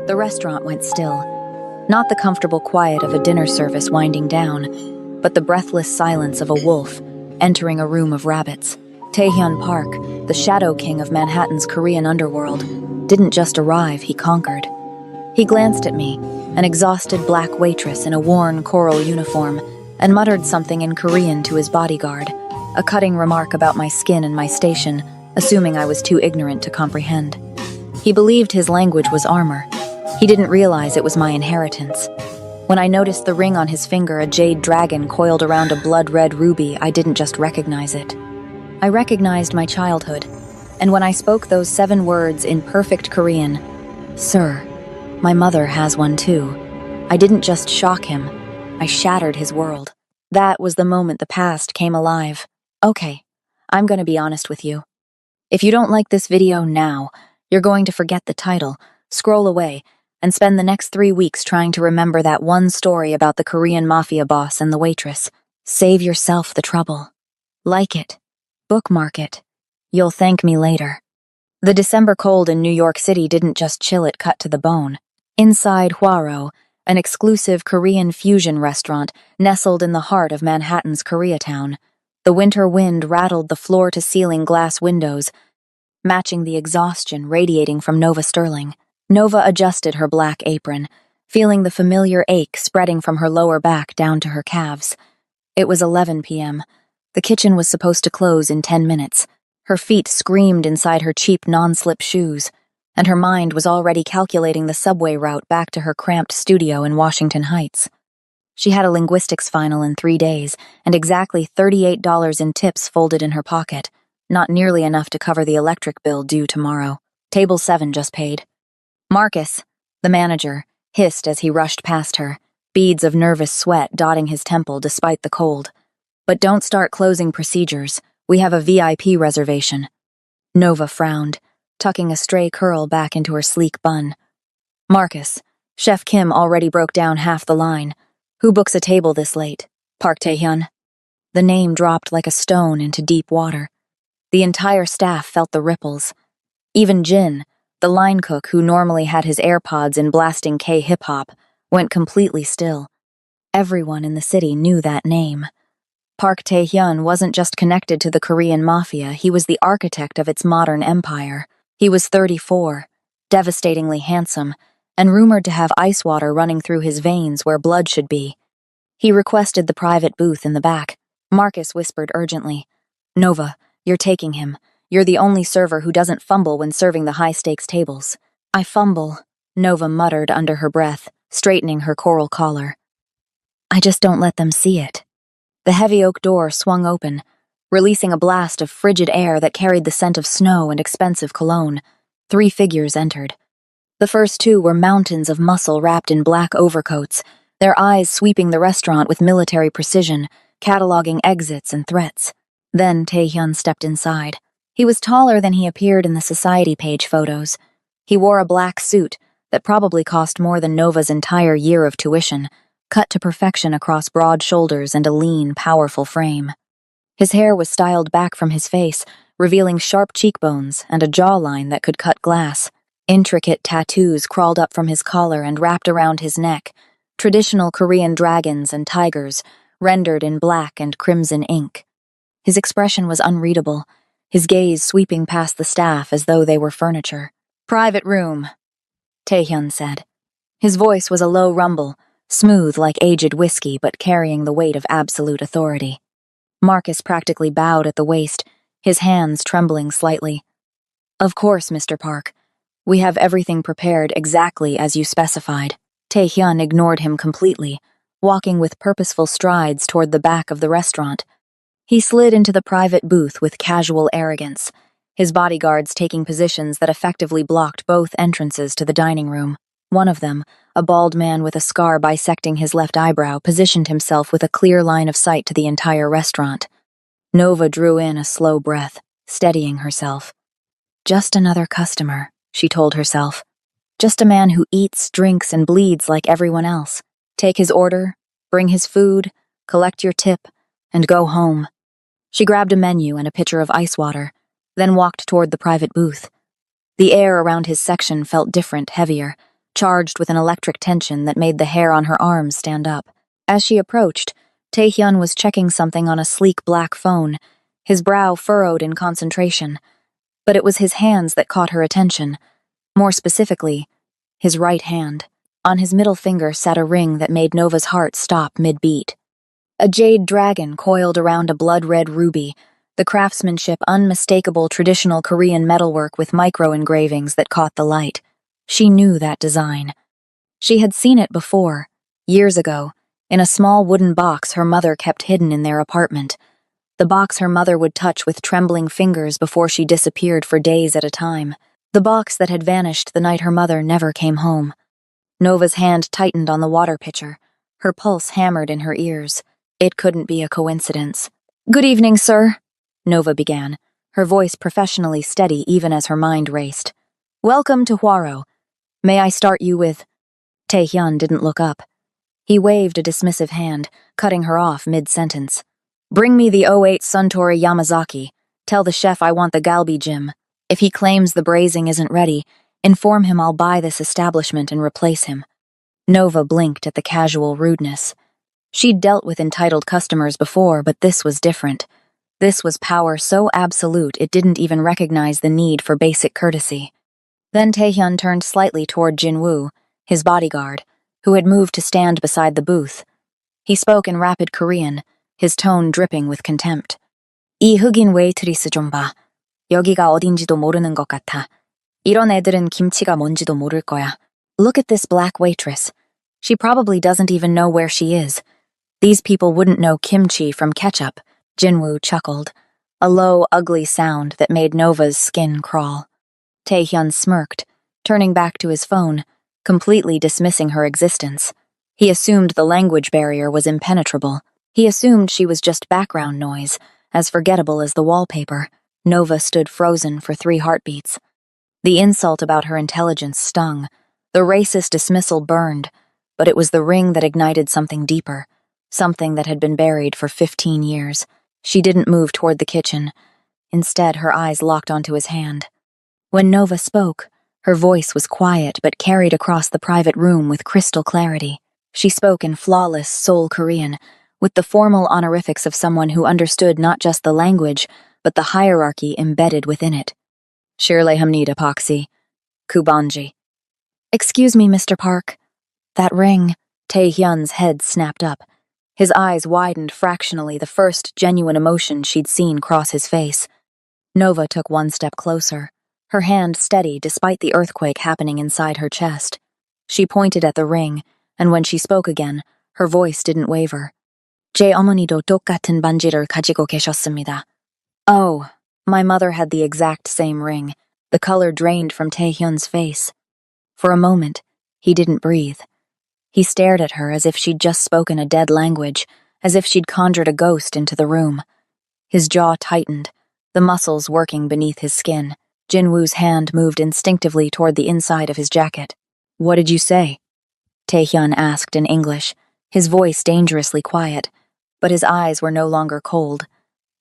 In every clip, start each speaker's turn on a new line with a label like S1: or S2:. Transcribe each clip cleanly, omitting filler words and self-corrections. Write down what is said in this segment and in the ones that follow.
S1: The restaurant went still. Not the comfortable quiet of a dinner service winding down, but the breathless silence of a wolf entering a room of rabbits. Taehyun Park, the shadow king of Manhattan's Korean underworld, didn't just arrive, he conquered. He glanced at me, an exhausted black waitress in a worn coral uniform, and muttered something in Korean to his bodyguard, a cutting remark about my skin and my station, assuming I was too ignorant to comprehend. He believed his language was armor. He didn't realize it was my inheritance. When I noticed the ring on his finger, a jade dragon coiled around a blood-red ruby, I didn't just recognize it. I recognized my childhood, and when I spoke those 7 words in perfect Korean, "Sir, my mother has one too," I didn't just shock him, I shattered his world. That was the moment the past came alive. Okay, I'm gonna be honest with you. If you don't like this video now, you're going to forget the title, scroll away, and spend the next 3 weeks trying to remember that one story about the Korean Mafia boss and the waitress. Save yourself the trouble. Like it. Bookmark it. You'll thank me later. The December cold in New York City didn't just chill it cut to the bone. Inside Hwaro, an exclusive Korean fusion restaurant nestled in the heart of Manhattan's Koreatown, the winter wind rattled the floor-to-ceiling glass windows, matching the exhaustion radiating from Nova Sterling. Nova adjusted her black apron, feeling the familiar ache spreading from her lower back down to her calves. It was 11 p.m. The kitchen was supposed to close in 10 minutes. Her feet screamed inside her cheap non-slip shoes, and her mind was already calculating the subway route back to her cramped studio in Washington Heights. She had a linguistics final in 3 days, and exactly $38 in tips folded in her pocket, not nearly enough to cover the electric bill due tomorrow. Table 7 just paid. Marcus, the manager, hissed as he rushed past her, beads of nervous sweat dotting his temple despite the cold. But don't start closing procedures. We have a VIP reservation. Nova frowned, tucking a stray curl back into her sleek bun. Marcus, Chef Kim already broke down half the line. Who books a table this late? Park Taehyun. The name dropped like a stone into deep water. The entire staff felt the ripples. Even Jin, the line cook who normally had his AirPods in blasting K-hip-hop, went completely still. Everyone in the city knew that name. Park Taehyun wasn't just connected to the Korean Mafia, he was the architect of its modern empire. He was 34, devastatingly handsome, and rumored to have ice water running through his veins where blood should be. He requested the private booth in the back. Marcus whispered urgently, "Nova, you're taking him. You're the only server who doesn't fumble when serving the high-stakes tables." "I fumble," Nova muttered under her breath, straightening her coral collar. "I just don't let them see it." The heavy oak door swung open, releasing a blast of frigid air that carried the scent of snow and expensive cologne. 3 figures entered. The first 2 were mountains of muscle wrapped in black overcoats, their eyes sweeping the restaurant with military precision, cataloging exits and threats. Then Taehyun stepped inside. He was taller than he appeared in the society page photos. He wore a black suit that probably cost more than Nova's entire year of tuition, cut to perfection across broad shoulders and a lean, powerful frame. His hair was styled back from his face, revealing sharp cheekbones and a jawline that could cut glass. Intricate tattoos crawled up from his collar and wrapped around his neck, traditional Korean dragons and tigers, rendered in black and crimson ink. His expression was unreadable, his gaze sweeping past the staff as though they were furniture. "Private room," Taehyun said. His voice was a low rumble, smooth like aged whiskey but carrying the weight of absolute authority. Marcus practically bowed at the waist, his hands trembling slightly. "Of course, Mr. Park. We have everything prepared exactly as you specified." Taehyun ignored him completely, walking with purposeful strides toward the back of the restaurant. He slid into the private booth with casual arrogance, his bodyguards taking positions that effectively blocked both entrances to the dining room. One of them, a bald man with a scar bisecting his left eyebrow, positioned himself with a clear line of sight to the entire restaurant. Nova drew in a slow breath, steadying herself. Just another customer, she told herself. Just a man who eats, drinks, and bleeds like everyone else. Take his order, bring his food, collect your tip, and go home. She grabbed a menu and a pitcher of ice water, then walked toward the private booth. The air around his section felt different, heavier, charged with an electric tension that made the hair on her arms stand up. As she approached, Taehyun was checking something on a sleek black phone, his brow furrowed in concentration. But it was his hands that caught her attention. More specifically, his right hand. On his middle finger sat a ring that made Nova's heart stop mid-beat. A jade dragon coiled around a blood-red ruby, the craftsmanship unmistakable traditional Korean metalwork with micro-engravings that caught the light. She knew that design. She had seen it before, years ago, in a small wooden box her mother kept hidden in their apartment. The box her mother would touch with trembling fingers before she disappeared for days at a time. The box that had vanished the night her mother never came home. Nova's hand tightened on the water pitcher. Her pulse hammered in her ears. It couldn't be a coincidence. "Good evening, sir," Nova began, her voice professionally steady even as her mind raced. "Welcome to Hwaro. May I start you with—" Taehyun didn't look up. He waved a dismissive hand, cutting her off mid-sentence. "Bring me the 08 Suntory Yamazaki. Tell the chef I want the galbi gym. If he claims the braising isn't ready, inform him I'll buy this establishment and replace him." Nova blinked at the casual rudeness. She'd dealt with entitled customers before, but this was different. This was power so absolute it didn't even recognize the need for basic courtesy. Then Taehyun turned slightly toward Jinwoo, his bodyguard, who had moved to stand beside the booth. He spoke in rapid Korean, his tone dripping with contempt. "이 흑인 웨이트리스 좀 봐. 여기가 어딘지도 모르는 것 같아. 이런 애들은 김치가 뭔지도 모를 거야. Look at this black waitress. She probably doesn't even know where she is. These people wouldn't know kimchi from ketchup." Jinwoo chuckled, a low, ugly sound that made Nova's skin crawl. Taehyun smirked, turning back to his phone, completely dismissing her existence. He assumed the language barrier was impenetrable. He assumed she was just background noise, as forgettable as the wallpaper. Nova stood frozen for 3 heartbeats. The insult about her intelligence stung. The racist dismissal burned, but it was the ring that ignited something deeper, something that had been buried for 15 years. She didn't move toward the kitchen. Instead, her eyes locked onto his hand. When Nova spoke, her voice was quiet but carried across the private room with crystal clarity. She spoke in flawless Seoul Korean, with the formal honorifics of someone who understood not just the language, but the hierarchy embedded within it. "Shirley-hamnida Poxy. Kubanji." "Excuse me, Mr. Park. That ring." Taehyun's head snapped up. His eyes widened fractionally, the first genuine emotion she'd seen cross his face. Nova took 1 step closer, her hand steady despite the earthquake happening inside her chest. She pointed at the ring, and when she spoke again, her voice didn't waver. "제 어머니도 똑같은 반지를 가지고 계셨습니다." Oh, my mother had the exact same ring. The color drained from Taehyun's face. For a moment, he didn't breathe. He stared at her as if she'd just spoken a dead language, as if she'd conjured a ghost into the room. His jaw tightened, the muscles working beneath his skin. Jinwoo's hand moved instinctively toward the inside of his jacket. "What did you say?" Taehyun asked in English, his voice dangerously quiet, but his eyes were no longer cold.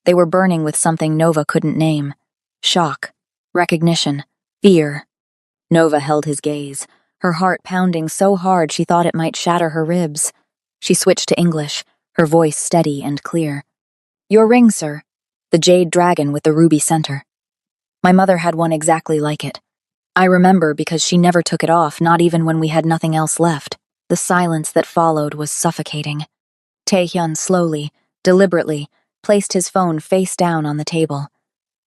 S1: They were burning with something Nova couldn't name. Shock, recognition, fear. Nova held his gaze, her heart pounding so hard she thought it might shatter her ribs. She switched to English, her voice steady and clear. "Your ring, sir. The jade dragon with the ruby center. My mother had one exactly like it. I remember because she never took it off, not even when we had nothing else left." The silence that followed was suffocating. Taehyun slowly, deliberately, placed his phone face down on the table.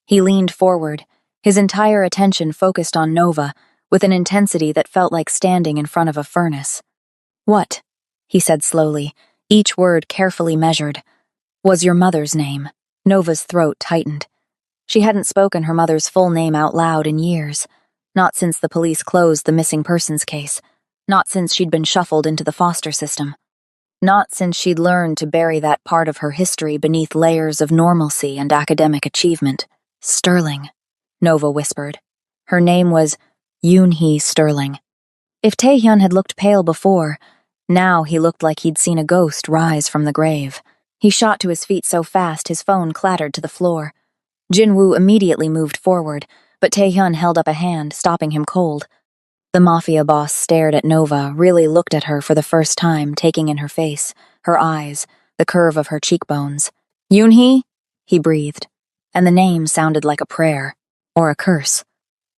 S1: He leaned forward, his entire attention focused on Nova, with an intensity that felt like standing in front of a furnace. "What?" he said slowly, each word carefully measured. "Was your mother's name?" Nova's throat tightened. She hadn't spoken her mother's full name out loud in years, not since the police closed the missing persons case, not since she'd been shuffled into the foster system, not since she'd learned to bury that part of her history beneath layers of normalcy and academic achievement. "Sterling," Nova whispered. Her name was Yoon-hee Sterling. If Taehyun had looked pale before, now he looked like he'd seen a ghost rise from the grave. He shot to his feet so fast his phone clattered to the floor. Jinwoo immediately moved forward, but Taehyun held up a hand, stopping him cold. The Mafia boss stared at Nova, really looked at her for the first time, taking in her face, her eyes, the curve of her cheekbones. Yoonhee? He breathed, and the name sounded like a prayer, or a curse.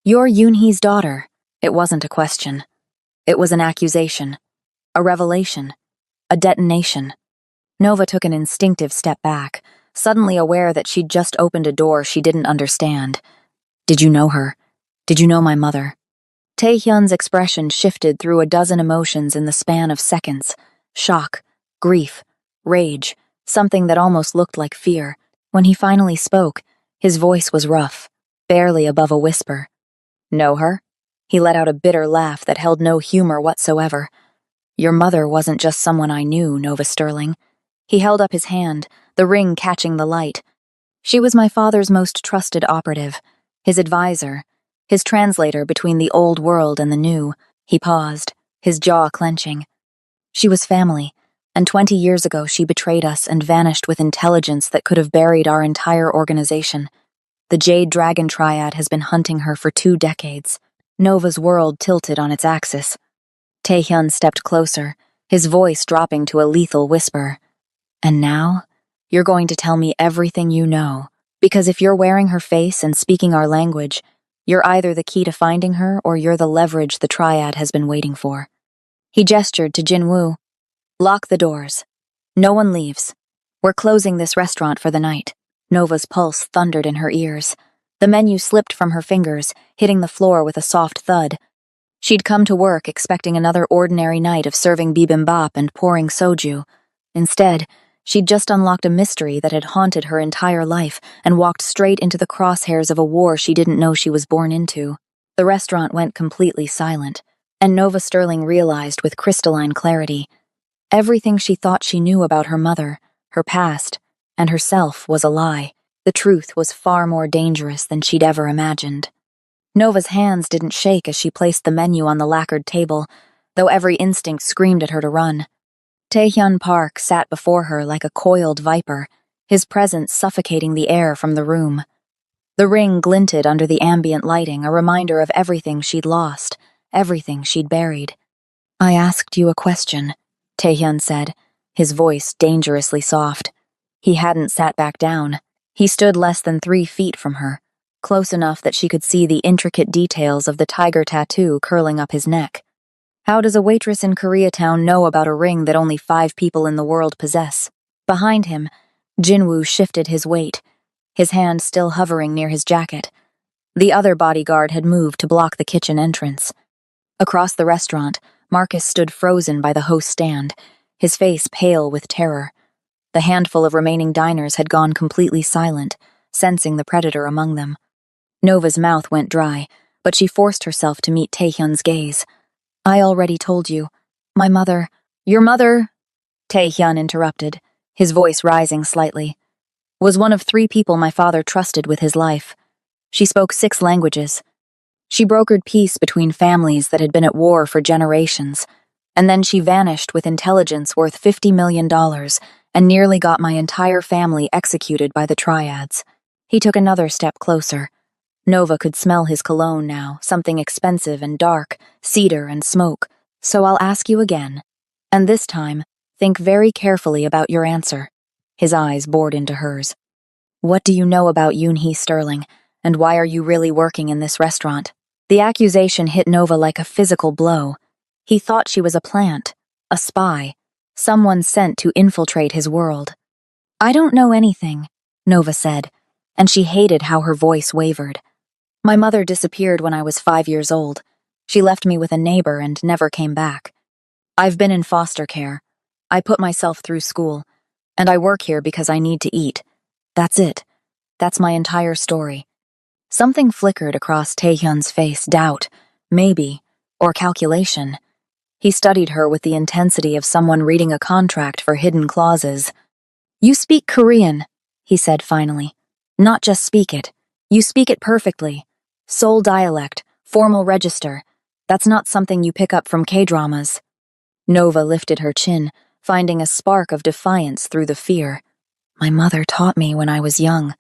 S1: You're Yoonhee's daughter. It wasn't a question. It was an accusation, a revelation, a detonation. Nova took an instinctive step back, suddenly aware that she'd just opened a door she didn't understand. Did you know her? Did you know my mother? Taehyun's expression shifted through a dozen emotions in the span of seconds. Shock, grief, rage, something that almost looked like fear. When he finally spoke, his voice was rough, barely above a whisper. Know her? He let out a bitter laugh that held no humor whatsoever. Your mother wasn't just someone I knew, Nova Sterling. He held up his hand, the ring catching the light. She was my father's most trusted operative, his advisor, his translator between the old world and the new. He paused, his jaw clenching. She was family, and 20 years ago she betrayed us and vanished with intelligence that could have buried our entire organization. The Jade Dragon Triad has been hunting her for 2 decades. Nova's world tilted on its axis. Taehyun stepped closer, his voice dropping to a lethal whisper. And now, you're going to tell me everything you know, because if you're wearing her face and speaking our language, you're either the key to finding her or you're the leverage the Triad has been waiting for. He gestured to Jinwoo. Lock the doors. No one leaves. We're closing this restaurant for the night. Nova's pulse thundered in her ears. The menu slipped from her fingers, hitting the floor with a soft thud. She'd come to work expecting another ordinary night of serving bibimbap and pouring soju. Instead, she'd just unlocked a mystery that had haunted her entire life and walked straight into the crosshairs of a war she didn't know she was born into. The restaurant went completely silent, and Nova Sterling realized with crystalline clarity, everything she thought she knew about her mother, her past, and herself was a lie. The truth was far more dangerous than she'd ever imagined. Nova's hands didn't shake as she placed the menu on the lacquered table, though every instinct screamed at her to run. Taehyun Park sat before her like a coiled viper, his presence suffocating the air from the room. The ring glinted under the ambient lighting, a reminder of everything she'd lost, everything she'd buried. I asked you a question, Taehyun said, his voice dangerously soft. He hadn't sat back down. He stood less than 3 feet from her, close enough that she could see the intricate details of the tiger tattoo curling up his neck. How does a waitress in Koreatown know about a ring that only 5 people in the world possess? Behind him, Jinwoo shifted his weight, his hand still hovering near his jacket. The other bodyguard had moved to block the kitchen entrance. Across the restaurant, Marcus stood frozen by the host stand, his face pale with terror. The handful of remaining diners had gone completely silent, sensing the predator among them. Nova's mouth went dry, but she forced herself to meet Taehyun's gaze. I already told you. My mother— Your mother, Taehyun interrupted, his voice rising slightly, was one of 3 people my father trusted with his life. She spoke 6 languages. She brokered peace between families that had been at war for generations, and then she vanished with intelligence worth $50 million and nearly got my entire family executed by the Triads. He took another step closer. Nova could smell his cologne now, something expensive and dark, cedar and smoke. So I'll ask you again. And this time, think very carefully about your answer. His eyes bored into hers. What do you know about Yoonhee Sterling, and why are you really working in this restaurant? The accusation hit Nova like a physical blow. He thought she was a plant, a spy, someone sent to infiltrate his world. I don't know anything, Nova said, and she hated how her voice wavered. My mother disappeared when I was 5 years old. She left me with a neighbor and never came back. I've been in foster care. I put myself through school, and I work here because I need to eat. That's it. That's my entire story. Something flickered across Taehyun's face, doubt, maybe, or calculation. He studied her with the intensity of someone reading a contract for hidden clauses. You speak Korean, he said finally. Not just speak it. You speak it perfectly. Seoul dialect, formal register. That's not something you pick up from K-dramas. Nova lifted her chin, finding a spark of defiance through the fear. My mother taught me when I was young.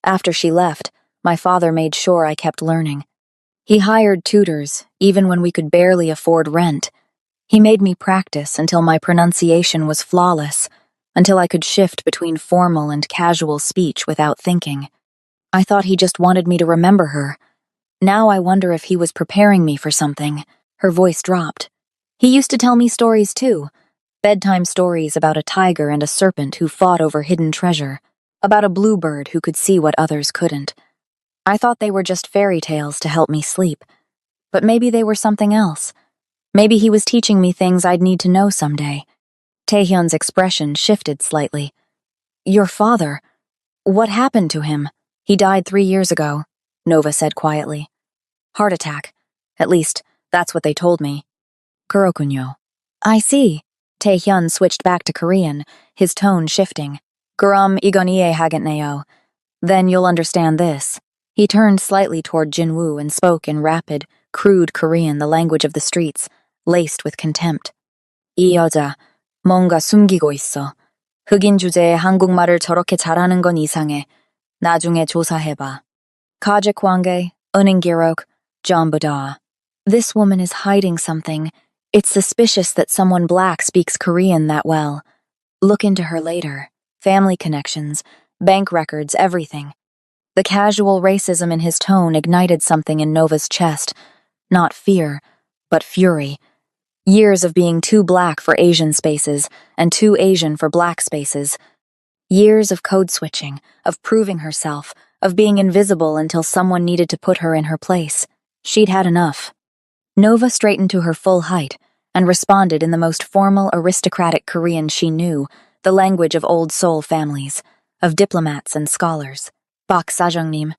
S1: After she left, my father made sure I kept learning. He hired tutors, even when we could barely afford rent. He made me practice until my pronunciation was flawless, until I could shift between formal and casual speech without thinking. I thought he just wanted me to remember her. Now I wonder if he was preparing me for something. Her voice dropped. He used to tell me stories too. Bedtime stories about a tiger and a serpent who fought over hidden treasure, about a bluebird who could see what others couldn't. I thought they were just fairy tales to help me sleep. But maybe they were something else. Maybe he was teaching me things I'd need to know someday. Taehyun's expression shifted slightly. Your father? What happened to him? He died 3 years ago, Nova said quietly. Heart attack. At least, that's what they told me. 그렇군요. I see. Taehyun switched back to Korean, his tone shifting. 그럼 이건 이해하겠네요. Then you'll understand this. He turned slightly toward Jinwoo and spoke in rapid, crude Korean, the language of the streets, laced with contempt. 이 여자, 뭔가 숨기고 있어. 흑인 주제에 한국말을 저렇게 잘하는 건 이상해. 나중에 조사해봐. 가족 관계, 은행 기록, 전부 다. This woman is hiding something. It's suspicious that someone black speaks Korean that well. Look into her later. Family connections, bank records, everything. The casual racism in his tone ignited something in Nova's chest. Not fear, but fury. Years of being too black for Asian spaces and too Asian for black spaces. Years of code switching, of proving herself, of being invisible until someone needed to put her in her place. She'd had enough. Nova straightened to her full height and responded in the most formal, aristocratic Korean she knew, the language of old Seoul families, of diplomats and scholars. 박 사장님,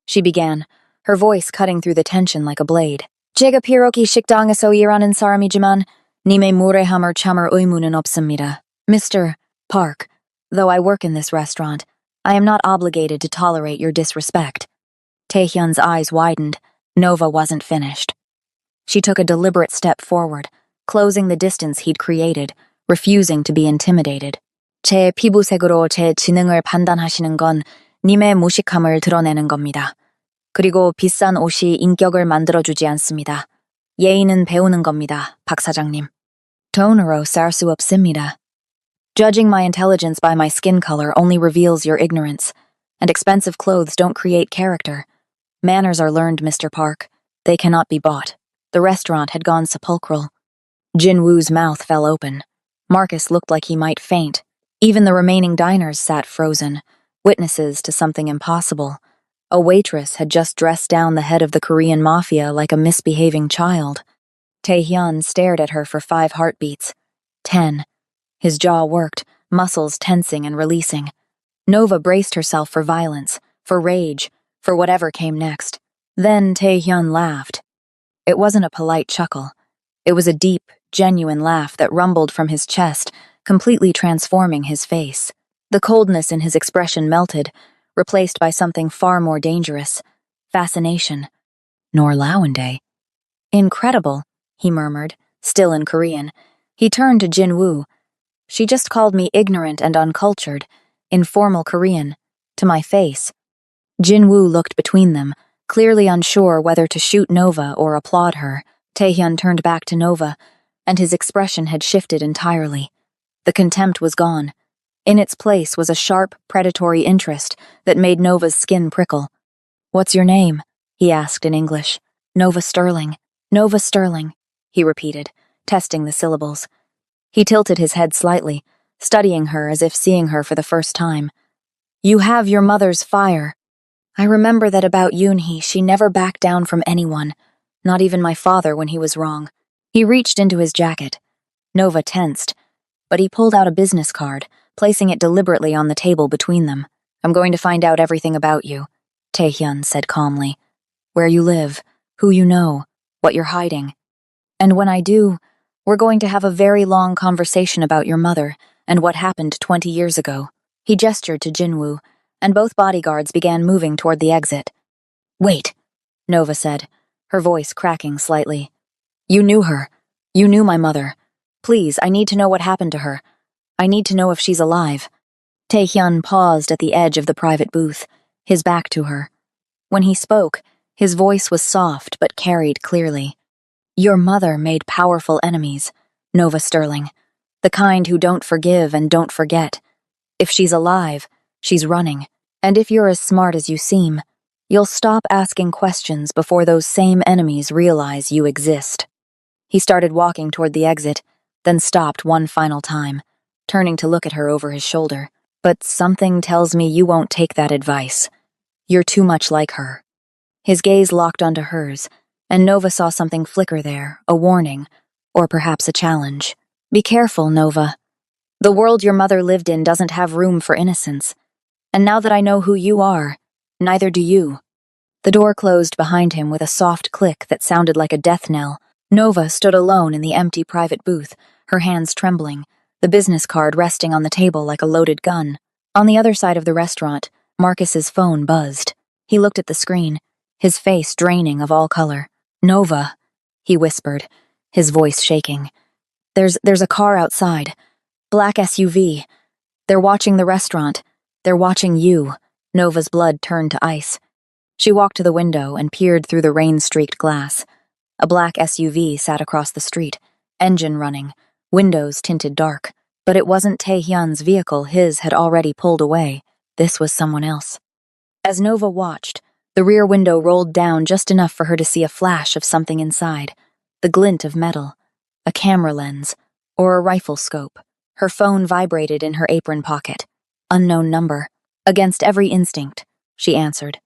S1: she began, her voice cutting through the tension like a blade. 제가 비록 이 식당에서 일하는 사람이지만 님의 무례함을 참을 의무는 없습니다. Mr. Park, though I work in this restaurant, I am not obligated to tolerate your disrespect. Taehyun's eyes widened. Nova wasn't finished. She took a deliberate step forward, closing the distance he'd created, refusing to be intimidated. 제 피부색으로 제 지능을 판단하시는 건 님의 무식함을 드러내는 겁니다. 그리고 비싼 옷이 인격을 만들어주지 않습니다. 예의는 배우는 겁니다, 박 사장님. 돈으로 살 수 없습니다. Judging my intelligence by my skin color only reveals your ignorance, and expensive clothes don't create character. Manners are learned, Mr. Park. They cannot be bought. The restaurant had gone sepulchral. Jinwoo's mouth fell open. Marcus looked like he might faint. Even the remaining diners sat frozen, witnesses to something impossible. A waitress had just dressed down the head of the Korean Mafia like a misbehaving child. Taehyun stared at her for 5 heartbeats. 10. His jaw worked, muscles tensing and releasing. Nova braced herself for violence, for rage, for whatever came next. Then Taehyun laughed. It wasn't a polite chuckle. It was a deep, genuine laugh that rumbled from his chest, completely transforming his face. The coldness in his expression melted, replaced by something far more dangerous. Fascination. Norlawande. Incredible, he murmured, still in Korean. He turned to Jinwoo. She just called me ignorant and uncultured, in formal Korean, to my face. Jinwoo looked between them, clearly unsure whether to shoot Nova or applaud her. Taehyun turned back to Nova, and his expression had shifted entirely. The contempt was gone. In its place was a sharp, predatory interest that made Nova's skin prickle. What's your name? He asked in English. Nova Sterling. Nova Sterling, he repeated, testing the syllables. He tilted his head slightly, studying her as if seeing her for the first time. You have your mother's fire. I remember that about Yoonhee, she never backed down from anyone, not even my father when he was wrong. He reached into his jacket. Nova tensed, but he pulled out a business card, placing it deliberately on the table between them. I'm going to find out everything about you, Taehyun said calmly. Where you live, who you know, what you're hiding. And when I do, we're going to have a very long conversation about your mother and what happened 20 years ago. He gestured to Jinwoo, and both bodyguards began moving toward the exit. Wait, Nova said, her voice cracking slightly. You knew her. You knew my mother. Please, I need to know what happened to her. I need to know if she's alive. Taehyun paused at the edge of the private booth, his back to her. When he spoke, His voice was soft but carried clearly. Your mother made powerful enemies, Nova Sterling. The kind who don't forgive and don't forget. If she's alive, she's running. And if you're as smart as you seem, you'll stop asking questions before those same enemies realize you exist. He started walking toward the exit, then stopped one final time, turning to look at her over his shoulder. But something tells me you won't take that advice. You're too much like her. His gaze locked onto hers, and Nova saw something flicker there, a warning, or perhaps a challenge. Be careful, Nova. The world your mother lived in doesn't have room for innocence. And now that I know who you are, neither do you. The door closed behind him with a soft click that sounded like a death knell. Nova stood alone in the empty private booth, her hands trembling, the business card resting on the table like a loaded gun. On the other side of the restaurant, Marcus's phone buzzed. He looked at the screen, his face draining of all color. Nova, he whispered, his voice shaking. There's a car outside. Black SUV. They're watching the restaurant. They're watching you. Nova's blood turned to ice. She walked to the window and peered through the rain-streaked glass. A black SUV sat across the street, engine running, windows tinted dark. But it wasn't Taehyun's vehicle. His had already pulled away. This was someone else. As Nova watched, the rear window rolled down just enough for her to see a flash of something inside. The glint of metal. A camera lens. Or a rifle scope. Her phone vibrated in her apron pocket. Unknown number. Against every instinct, she answered.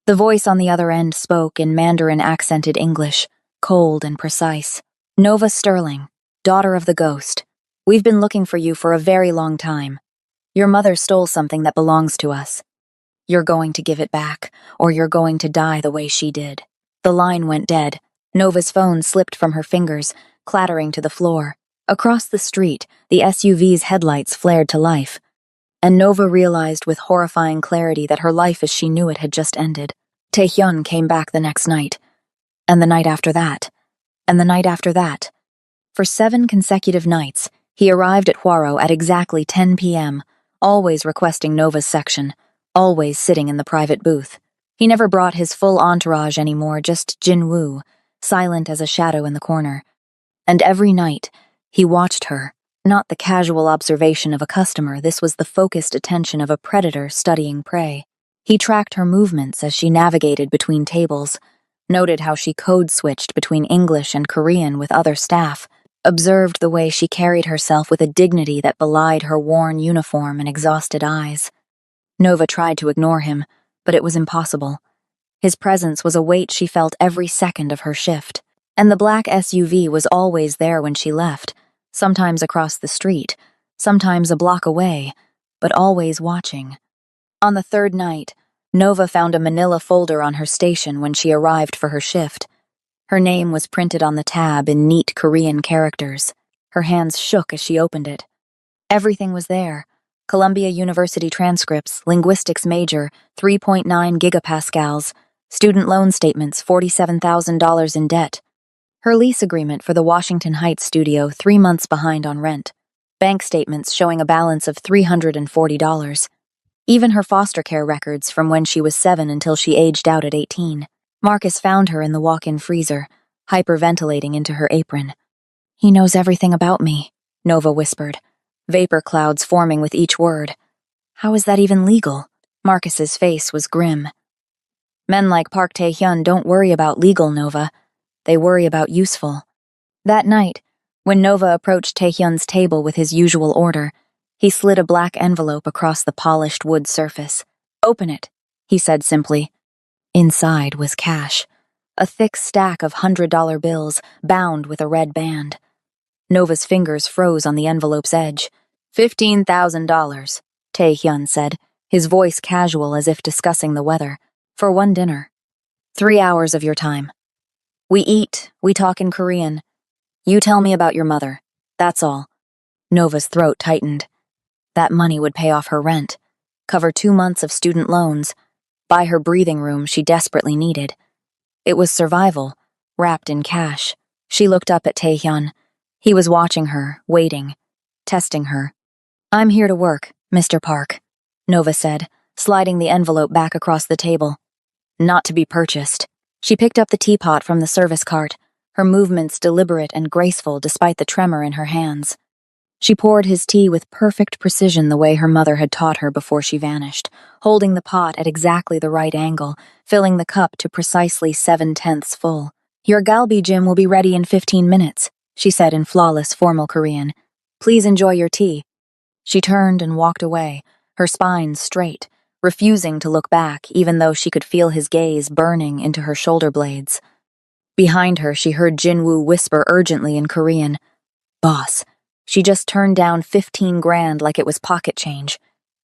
S1: The voice on the other end spoke in Mandarin-accented English, cold and precise. Nova Sterling, daughter of the ghost. We've been looking for you for a very long time. Your mother stole something that belongs to us. You're going to give it back, or you're going to die the way she did. The line went dead. Nova's phone slipped from her fingers, clattering to the floor. Across the street, the SUV's headlights flared to life, and Nova realized with horrifying clarity that her life as she knew it had just ended. Taehyun came back the next night, and the night after that, and the night after that. For 7 consecutive nights, he arrived at Hwaro at exactly 10 p.m., always requesting Nova's section, always sitting in the private booth. He never brought his full entourage anymore, just Jin-woo, silent as a shadow in the corner. And every night, he watched her, not the casual observation of a customer. This was the focused attention of a predator studying prey. He tracked her movements as she navigated between tables, noted how she code-switched between English and Korean with other staff, observed the way she carried herself with a dignity that belied her worn uniform and exhausted eyes. Nova tried to ignore him, but it was impossible. His presence was a weight she felt every second of her shift. And the black SUV was always there when she left, sometimes across the street, sometimes a block away, but always watching. On the 3rd night, Nova found a manila folder on her station when she arrived for her shift. Her name was printed on the tab in neat Korean characters. Her hands shook as she opened it. Everything was there. Columbia University transcripts, linguistics major, 3.9 gigapascals, student loan statements, $47,000 in debt. Her lease agreement for the Washington Heights studio 3 months behind on rent. Bank statements showing a balance of $340. Even her foster care records from when she was 7 until she aged out at 18. Marcus found her in the walk-in freezer, hyperventilating into her apron. He knows everything about me, Nova whispered, vapor clouds forming with each word. How is that even legal? Marcus's face was grim. Men like Park Tae-hyun don't worry about legal, Nova. They worry about useful. That night, when Nova approached Taehyun's table with his usual order, he slid a black envelope across the polished wood surface. Open it, he said simply. Inside was cash, a thick stack of $100 bills bound with a red band. Nova's fingers froze on the envelope's edge. $15,000, Taehyun said, his voice casual as if discussing the weather. For one dinner. 3 hours of your time. We eat, we talk in Korean. You tell me about your mother. That's all. Nova's throat tightened. That money would pay off her rent, cover 2 months of student loans, buy her breathing room she desperately needed. It was survival, wrapped in cash. She looked up at Taehyun. He was watching her, waiting, testing her. I'm here to work, Mr. Park, Nova said, sliding the envelope back across the table. Not to be purchased. She picked up the teapot from the service cart, her movements deliberate and graceful despite the tremor in her hands. She poured his tea with perfect precision the way her mother had taught her before she vanished, holding the pot at exactly the right angle, filling the cup to precisely 7/10 full. "Your galbi Jim will be ready in 15 minutes, she said in flawless formal Korean. "Please enjoy your tea." She turned and walked away, her spine straight, refusing to look back even though she could feel his gaze burning into her shoulder blades. Behind her, she heard Jinwoo whisper urgently in Korean, "Boss, she just turned down 15 grand like it was pocket change.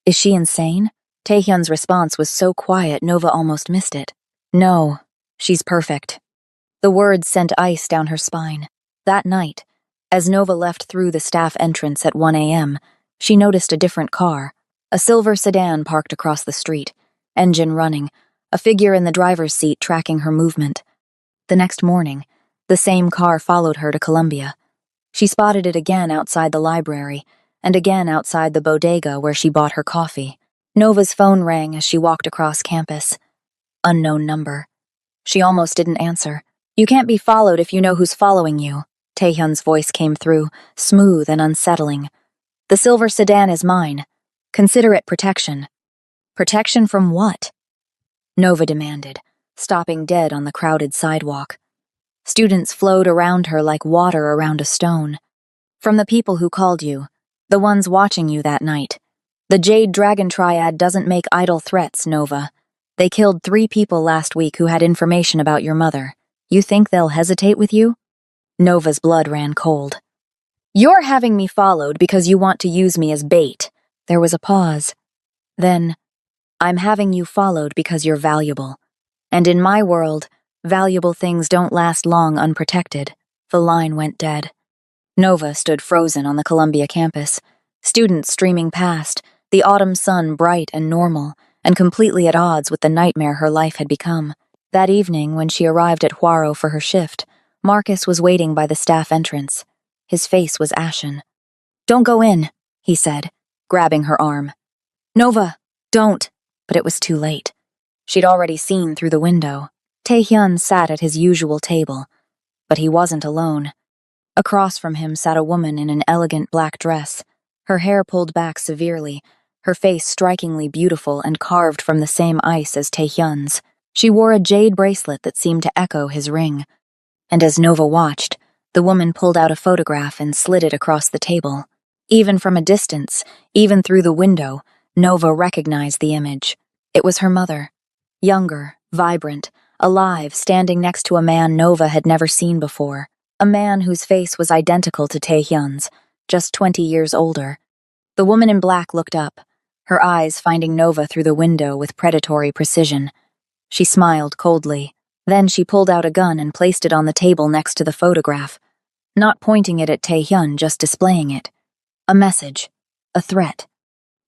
S1: Is she insane?" Taehyun's response was so quiet Nova almost missed it. "No, she's perfect." The words sent ice down her spine. That night, as Nova left through the staff entrance at 1 a.m., she noticed a different car, a silver sedan parked across the street, engine running, a figure in the driver's seat tracking her movement. The next morning, the same car followed her to Columbia. She spotted it again outside the library, and again outside the bodega where she bought her coffee. Nova's phone rang as she walked across campus. Unknown number. She almost didn't answer. "You can't be followed if you know who's following you," Taehyun's voice came through, smooth and unsettling. "The silver sedan is mine. Consider it protection." "Protection from what?" Nova demanded, stopping dead on the crowded sidewalk. Students flowed around her like water around a stone. "From the people who called you, the ones watching you that night. The Jade Dragon Triad doesn't make idle threats, Nova. They killed 3 people last week who had information about your mother. You think they'll hesitate with you?" Nova's blood ran cold. "You're having me followed because you want to use me as bait." There was a pause. Then, "I'm having you followed because you're valuable. And in my world, valuable things don't last long unprotected." The line went dead. Nova stood frozen on the Columbia campus, students streaming past, the autumn sun bright and normal, and completely at odds with the nightmare her life had become. That evening, when she arrived at Hwaro for her shift, Marcus was waiting by the staff entrance. His face was ashen. "Don't go in," he said, grabbing her arm. "Nova, don't." But it was too late. She'd already seen through the window. Taehyun sat at his usual table, but he wasn't alone. Across from him sat a woman in an elegant black dress, her hair pulled back severely, her face strikingly beautiful and carved from the same ice as Taehyun's. She wore a jade bracelet that seemed to echo his ring. And as Nova watched, the woman pulled out a photograph and slid it across the table. Even from a distance, even through the window, Nova recognized the image. It was her mother. Younger, vibrant, alive, standing next to a man Nova had never seen before. A man whose face was identical to Taehyun's, just 20 years older. The woman in black looked up, her eyes finding Nova through the window with predatory precision. She smiled coldly. Then she pulled out a gun and placed it on the table next to the photograph, not pointing it at Taehyun, just displaying it. A message. A threat.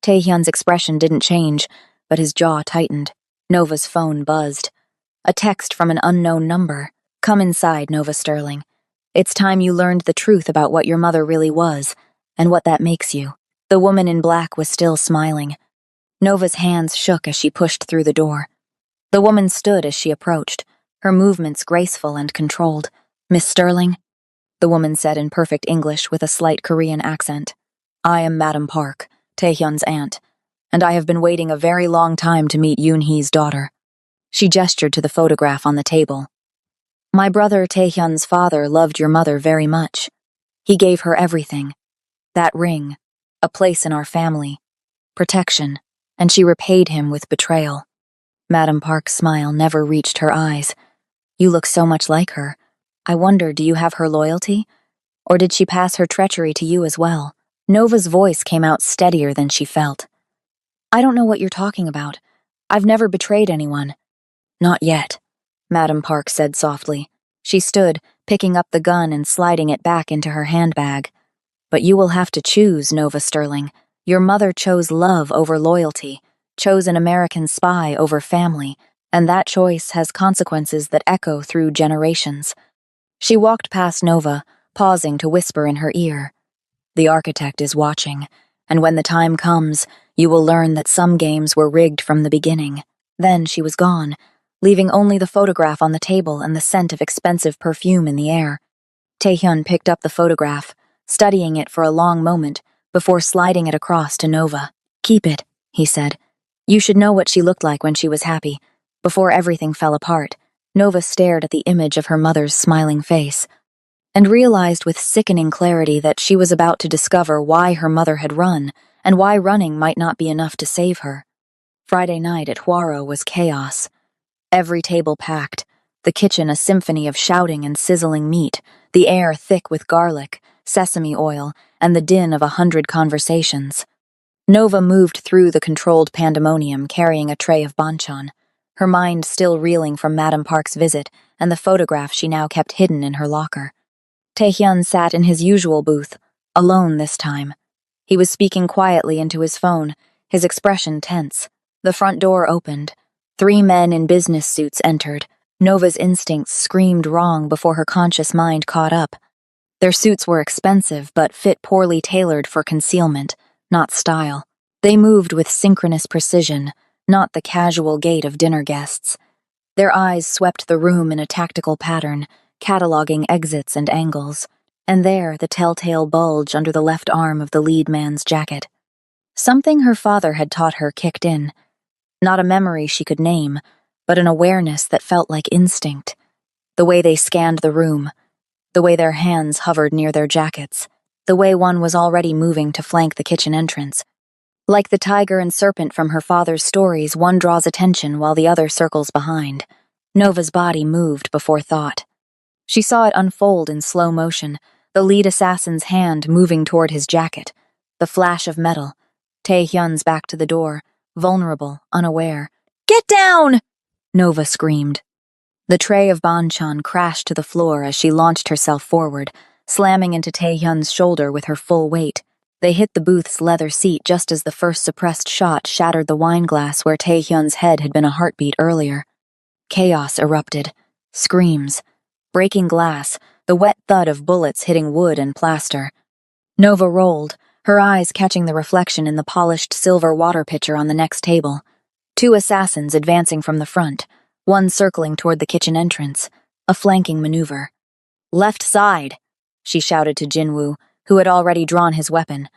S1: Taehyun's expression didn't change, but his jaw tightened. Nova's phone buzzed. A text from an unknown number. "Come inside, Nova Sterling. It's time you learned the truth about what your mother really was, and what that makes you." The woman in black was still smiling. Nova's hands shook as she pushed through the door. The woman stood as she approached, her movements graceful and controlled. "Miss Sterling?" the woman said in perfect English with a slight Korean accent. "I am Madam Park, Taehyun's aunt, and I have been waiting a very long time to meet Yoon-hee's daughter." She gestured to the photograph on the table. "My brother Taehyun's father loved your mother very much. He gave her everything. That ring, a place in our family, protection, and she repaid him with betrayal." Madam Park's smile never reached her eyes. "You look so much like her. I wonder, do you have her loyalty? Or did she pass her treachery to you as well?" Nova's voice came out steadier than she felt. "I don't know what you're talking about. I've never betrayed anyone." "Not yet," Madam Park said softly. She stood, picking up the gun and sliding it back into her handbag. "But you will have to choose, Nova Sterling. Your mother chose love over loyalty, chose an American spy over family, and that choice has consequences that echo through generations." She walked past Nova, pausing to whisper in her ear. "The architect is watching, and when the time comes, you will learn that some games were rigged from the beginning." Then she was gone, leaving only the photograph on the table and the scent of expensive perfume in the air. Taehyun picked up the photograph, studying it for a long moment before sliding it across to Nova. "Keep it," he said. "You should know what she looked like when she was happy, before everything fell apart." Nova stared at the image of her mother's smiling face and realized with sickening clarity that she was about to discover why her mother had run and why running might not be enough to save her. Friday night at Huaro was chaos. Every table packed, the kitchen a symphony of shouting and sizzling meat, the air thick with garlic, sesame oil, and the din of 100 conversations. Nova moved through the controlled pandemonium carrying a tray of banchan, her mind still reeling from Madame Park's visit and the photograph she now kept hidden in her locker. Taehyun sat in his usual booth, alone this time. He was speaking quietly into his phone, his expression tense. The front door opened. 3 men in business suits entered. Nova's instincts screamed wrong before her conscious mind caught up. Their suits were expensive, but fit poorly tailored for concealment, not style. They moved with synchronous precision, not the casual gait of dinner guests. Their eyes swept the room in a tactical pattern, cataloging exits and angles, and there the telltale bulge under the left arm of the lead man's jacket. Something her father had taught her kicked in. Not a memory she could name, but an awareness that felt like instinct. The way they scanned the room, the way their hands hovered near their jackets, the way one was already moving to flank the kitchen entrance. Like the tiger and serpent from her father's stories, one draws attention while the other circles behind. Nova's body moved before thought. She saw it unfold in slow motion, the lead assassin's hand moving toward his jacket, the flash of metal, Taehyun's back to the door, vulnerable, unaware. "Get down!" Nova screamed. The tray of banchan crashed to the floor as she launched herself forward, slamming into Taehyun's shoulder with her full weight. They hit the booth's leather seat just as the first suppressed shot shattered the wine glass where Taehyun's head had been a heartbeat earlier. Chaos erupted. Screams. Breaking glass, the wet thud of bullets hitting wood and plaster. Nova rolled, her eyes catching the reflection in the polished silver water pitcher on the next table. 2 assassins advancing from the front, one circling toward the kitchen entrance, a flanking maneuver. "Left side," she shouted to Jinwoo, who had already drawn his weapon.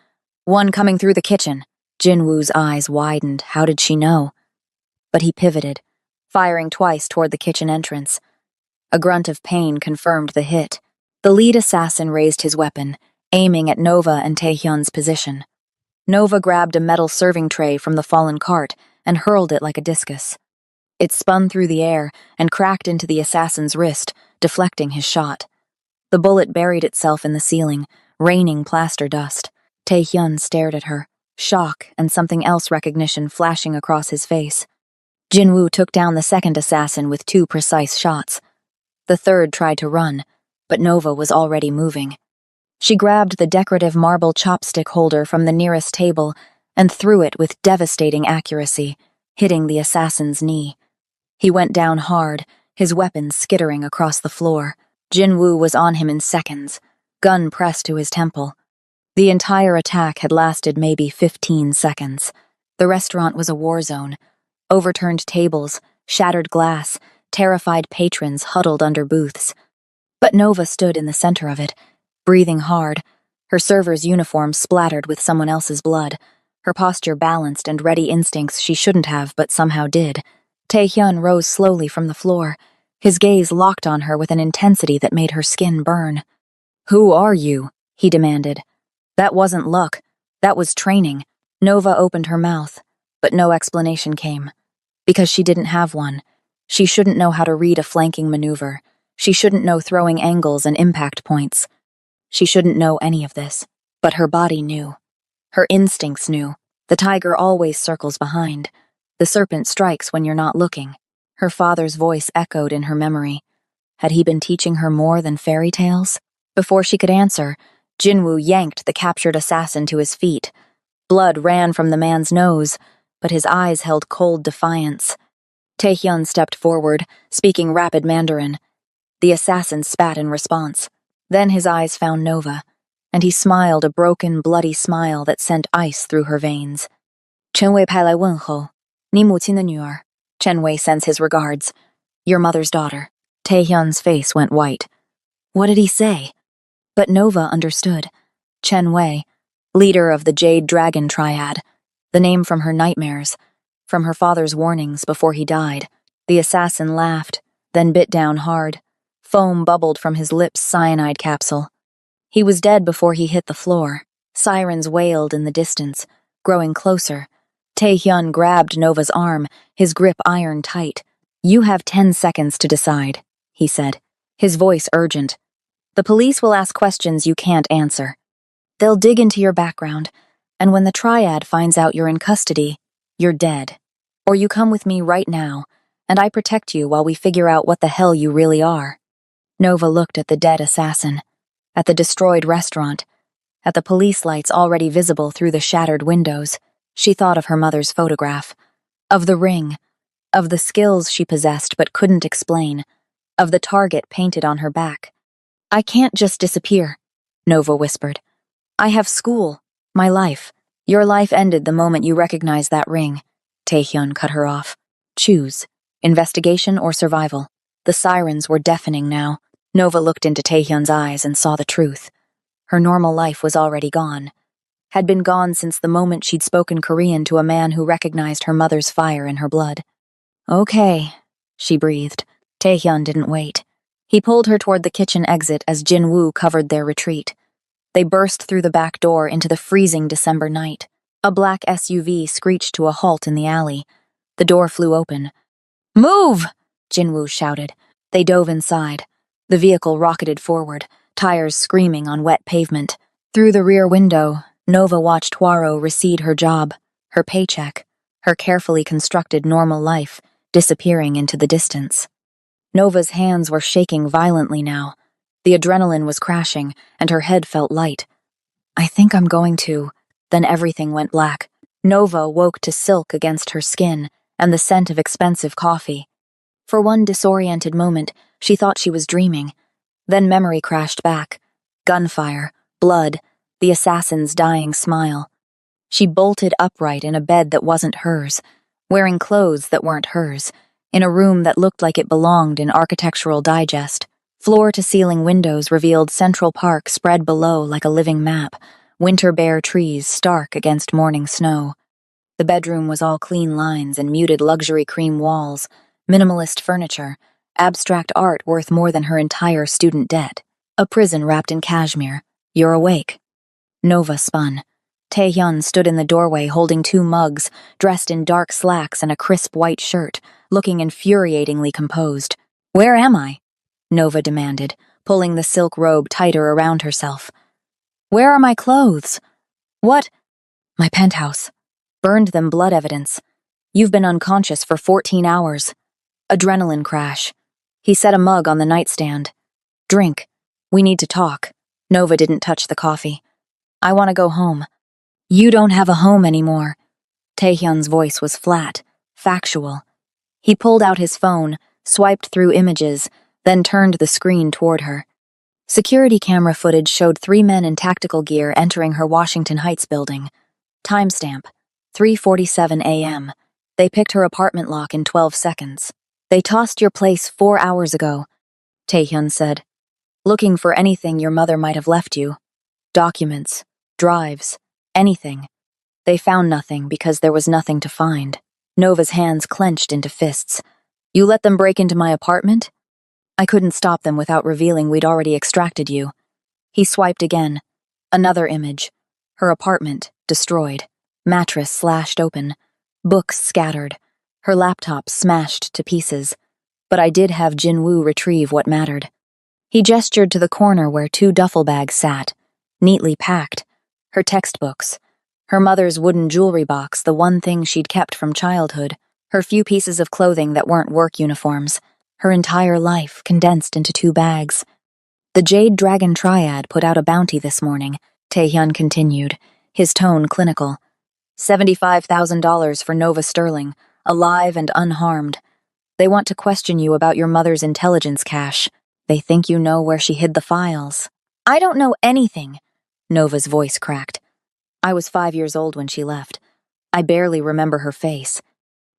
S1: "One coming through the kitchen." Jinwoo's eyes widened. How did she know? But he pivoted, firing twice toward the kitchen entrance. A grunt of pain confirmed the hit. The lead assassin raised his weapon, aiming at Nova and Taehyun's position. Nova grabbed a metal serving tray from the fallen cart and hurled it like a discus. It spun through the air and cracked into the assassin's wrist, deflecting his shot. The bullet buried itself in the ceiling, raining plaster dust. Taehyun stared at her, shock and something else recognition flashing across his face. Jinwoo took down the second assassin with 2 precise shots. The third tried to run, but Nova was already moving. She grabbed the decorative marble chopstick holder from the nearest table and threw it with devastating accuracy, hitting the assassin's knee. He went down hard, his weapon skittering across the floor. Jinwoo was on him in seconds, gun pressed to his temple. The entire attack had lasted maybe 15 seconds. The restaurant was a war zone. Overturned tables, shattered glass, terrified patrons huddled under booths. But Nova stood in the center of it, breathing hard, her server's uniform splattered with someone else's blood, her posture balanced and ready instincts she shouldn't have but somehow did. Taehyun rose slowly from the floor, his gaze locked on her with an intensity that made her skin burn. "Who are you?" he demanded. "That wasn't luck. That was training." Nova opened her mouth, but no explanation came. Because she didn't have one. She shouldn't know how to read a flanking maneuver. She shouldn't know throwing angles and impact points. She shouldn't know any of this. But her body knew. Her instincts knew. The tiger always circles behind. The serpent strikes when you're not looking. Her father's voice echoed in her memory. Had he been teaching her more than fairy tales? Before she could answer, Jinwoo yanked the captured assassin to his feet. Blood ran from the man's nose, but his eyes held cold defiance. Taehyun stepped forward, speaking rapid Mandarin. The assassin spat in response. Then his eyes found Nova, and he smiled a broken, bloody smile that sent ice through her veins. "Chen Wei 派来问候，你母亲的女儿." Chen Wei sends his regards. Your mother's daughter. Taehyun's face went white. What did he say? But Nova understood. Chen Wei, leader of the Jade Dragon Triad, the name from her nightmares, from her father's warnings before he died. The assassin laughed, then bit down hard. Foam bubbled from his lips' cyanide capsule. He was dead before he hit the floor. Sirens wailed in the distance, growing closer. Taehyun grabbed Nova's arm, his grip iron tight. You have 10 seconds to decide, he said, his voice urgent. The police will ask questions you can't answer. They'll dig into your background, and when the Triad finds out you're in custody, you're dead. Or you come with me right now, and I protect you while we figure out what the hell you really are. Nova looked at the dead assassin, at the destroyed restaurant, at the police lights already visible through the shattered windows. She thought of her mother's photograph, of the ring, of the skills she possessed but couldn't explain, of the target painted on her back. I can't just disappear, Nova whispered. I have school, my life. Your life ended the moment you recognized that ring. Taehyun cut her off. Choose, investigation or survival. The sirens were deafening now. Nova looked into Taehyun's eyes and saw the truth. Her normal life was already gone. Had been gone since the moment she'd spoken Korean to a man who recognized her mother's fire in her blood. Okay, she breathed. Taehyun didn't wait. He pulled her toward the kitchen exit as Jin-woo covered their retreat. They burst through the back door into the freezing December night. A black SUV screeched to a halt in the alley. The door flew open. Move! Jin-woo shouted. They dove inside. The vehicle rocketed forward, tires screaming on wet pavement. Through the rear window, Nova watched Hwaro recede her job, her paycheck, her carefully constructed normal life, disappearing into the distance. Nova's hands were shaking violently now. The adrenaline was crashing, and her head felt light. I think I'm going to. Then everything went black. Nova woke to silk against her skin and the scent of expensive coffee. For one disoriented moment, she thought she was dreaming. Then memory crashed back. Gunfire, blood, the assassin's dying smile. She bolted upright in a bed that wasn't hers, wearing clothes that weren't hers, in a room that looked like it belonged in Architectural Digest. Floor-to-ceiling windows revealed Central Park spread below like a living map, winter bare trees stark against morning snow. The bedroom was all clean lines and muted luxury cream walls, minimalist furniture, abstract art worth more than her entire student debt. A prison wrapped in cashmere. You're awake. Nova spun. Taehyun stood in the doorway holding 2 mugs, dressed in dark slacks and a crisp white shirt, looking infuriatingly composed. Where am I? Nova demanded, pulling the silk robe tighter around herself. Where are my clothes? What? My penthouse. Burned them blood evidence. You've been unconscious for 14 hours. Adrenaline crash. He set a mug on the nightstand. Drink. We need to talk. Nova didn't touch the coffee. I want to go home. You don't have a home anymore. Taehyun's voice was flat, factual. He pulled out his phone, swiped through images, then turned the screen toward her. Security camera footage showed 3 men in tactical gear entering her Washington Heights building. Timestamp, 3:47 a.m. They picked her apartment lock in 12 seconds. They tossed your place 4 hours ago, Taehyun said. Looking for anything your mother might have left you. Documents, drives, anything. They found nothing because there was nothing to find. Nova's hands clenched into fists. You let them break into my apartment? I couldn't stop them without revealing we'd already extracted you. He swiped again. Another image. Her apartment, destroyed. Mattress slashed open. Books scattered. Her laptop smashed to pieces. But I did have Jin-woo retrieve what mattered. He gestured to the corner where 2 duffel bags sat, neatly packed. Her textbooks. Her mother's wooden jewelry box, the one thing she'd kept from childhood. Her few pieces of clothing that weren't work uniforms. Her entire life condensed into 2 bags. The Jade Dragon Triad put out a bounty this morning, Taehyun continued, his tone clinical. $75,000 for Nova Sterling, alive and unharmed. They want to question you about your mother's intelligence cache. They think you know where she hid the files. I don't know anything, Nova's voice cracked. I was 5 years old when she left. I barely remember her face.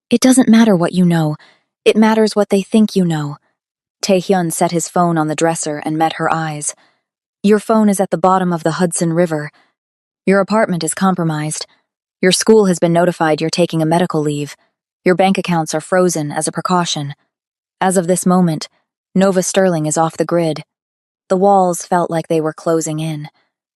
S1: It doesn't matter what you know. It matters what they think you know. Taehyun set his phone on the dresser and met her eyes. Your phone is at the bottom of the Hudson River. Your apartment is compromised. Your school has been notified you're taking a medical leave. Your bank accounts are frozen as a precaution. As of this moment, Nova Sterling is off the grid. The walls felt like they were closing in.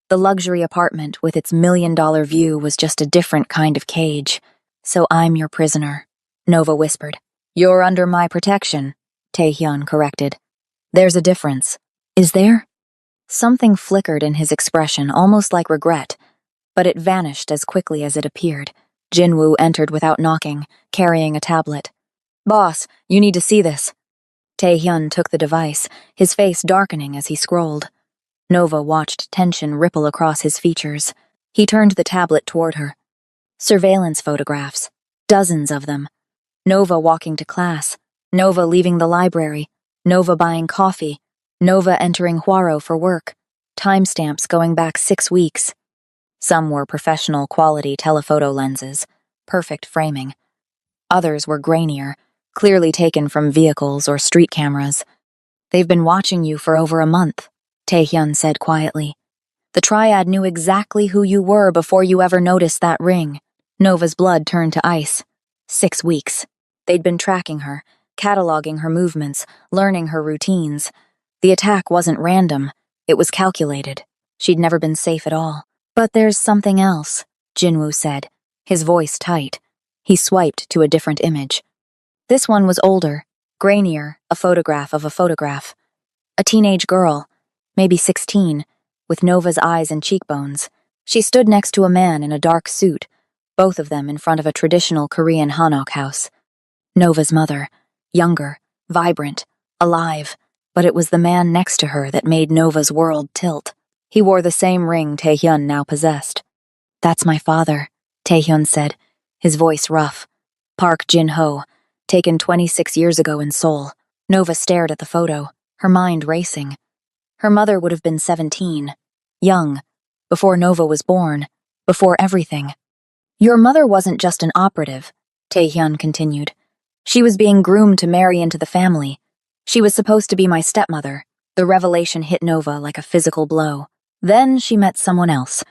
S1: The luxury apartment with its $1,000,000 view was just a different kind of cage. So I'm your prisoner, Nova whispered. You're under my protection, Taehyun corrected. There's a difference. Is there? Something flickered in his expression, almost like regret, but it vanished as quickly as it appeared. Jinwoo entered without knocking, carrying a tablet. Boss, you need to see this. Taehyun took the device, his face darkening as he scrolled. Nova watched tension ripple across his features. He turned the tablet toward her. Surveillance photographs. Dozens of them. Nova walking to class. Nova leaving the library. Nova buying coffee. Nova entering Hwaro for work. Timestamps going back 6 weeks. Some were professional quality telephoto lenses. Perfect framing. Others were grainier, clearly taken from vehicles or street cameras. They've been watching you for over a month, Taehyun said quietly. The triad knew exactly who you were before you ever noticed that ring. Nova's blood turned to ice. 6 weeks. They'd been tracking her, cataloging her movements, learning her routines. The attack wasn't random. It was calculated. She'd never been safe at all. But there's something else, Jinwoo said, his voice tight. He swiped to a different image. This one was older, grainier, a photograph of a photograph. A teenage girl, maybe 16, with Nova's eyes and cheekbones. She stood next to a man in a dark suit, both of them in front of a traditional Korean hanok house. Nova's mother, younger, vibrant, alive, but it was the man next to her that made Nova's world tilt. He wore the same ring Taehyun now possessed. That's my father, Taehyun said, his voice rough. Park Jin-ho, taken 26 years ago in Seoul. Nova stared at the photo, her mind racing. Her mother would have been 17, young, before Nova was born, before everything. Your mother wasn't just an operative, Taehyun continued. She was being groomed to marry into the family. She was supposed to be my stepmother. The revelation hit Nova like a physical blow. Then she met someone else,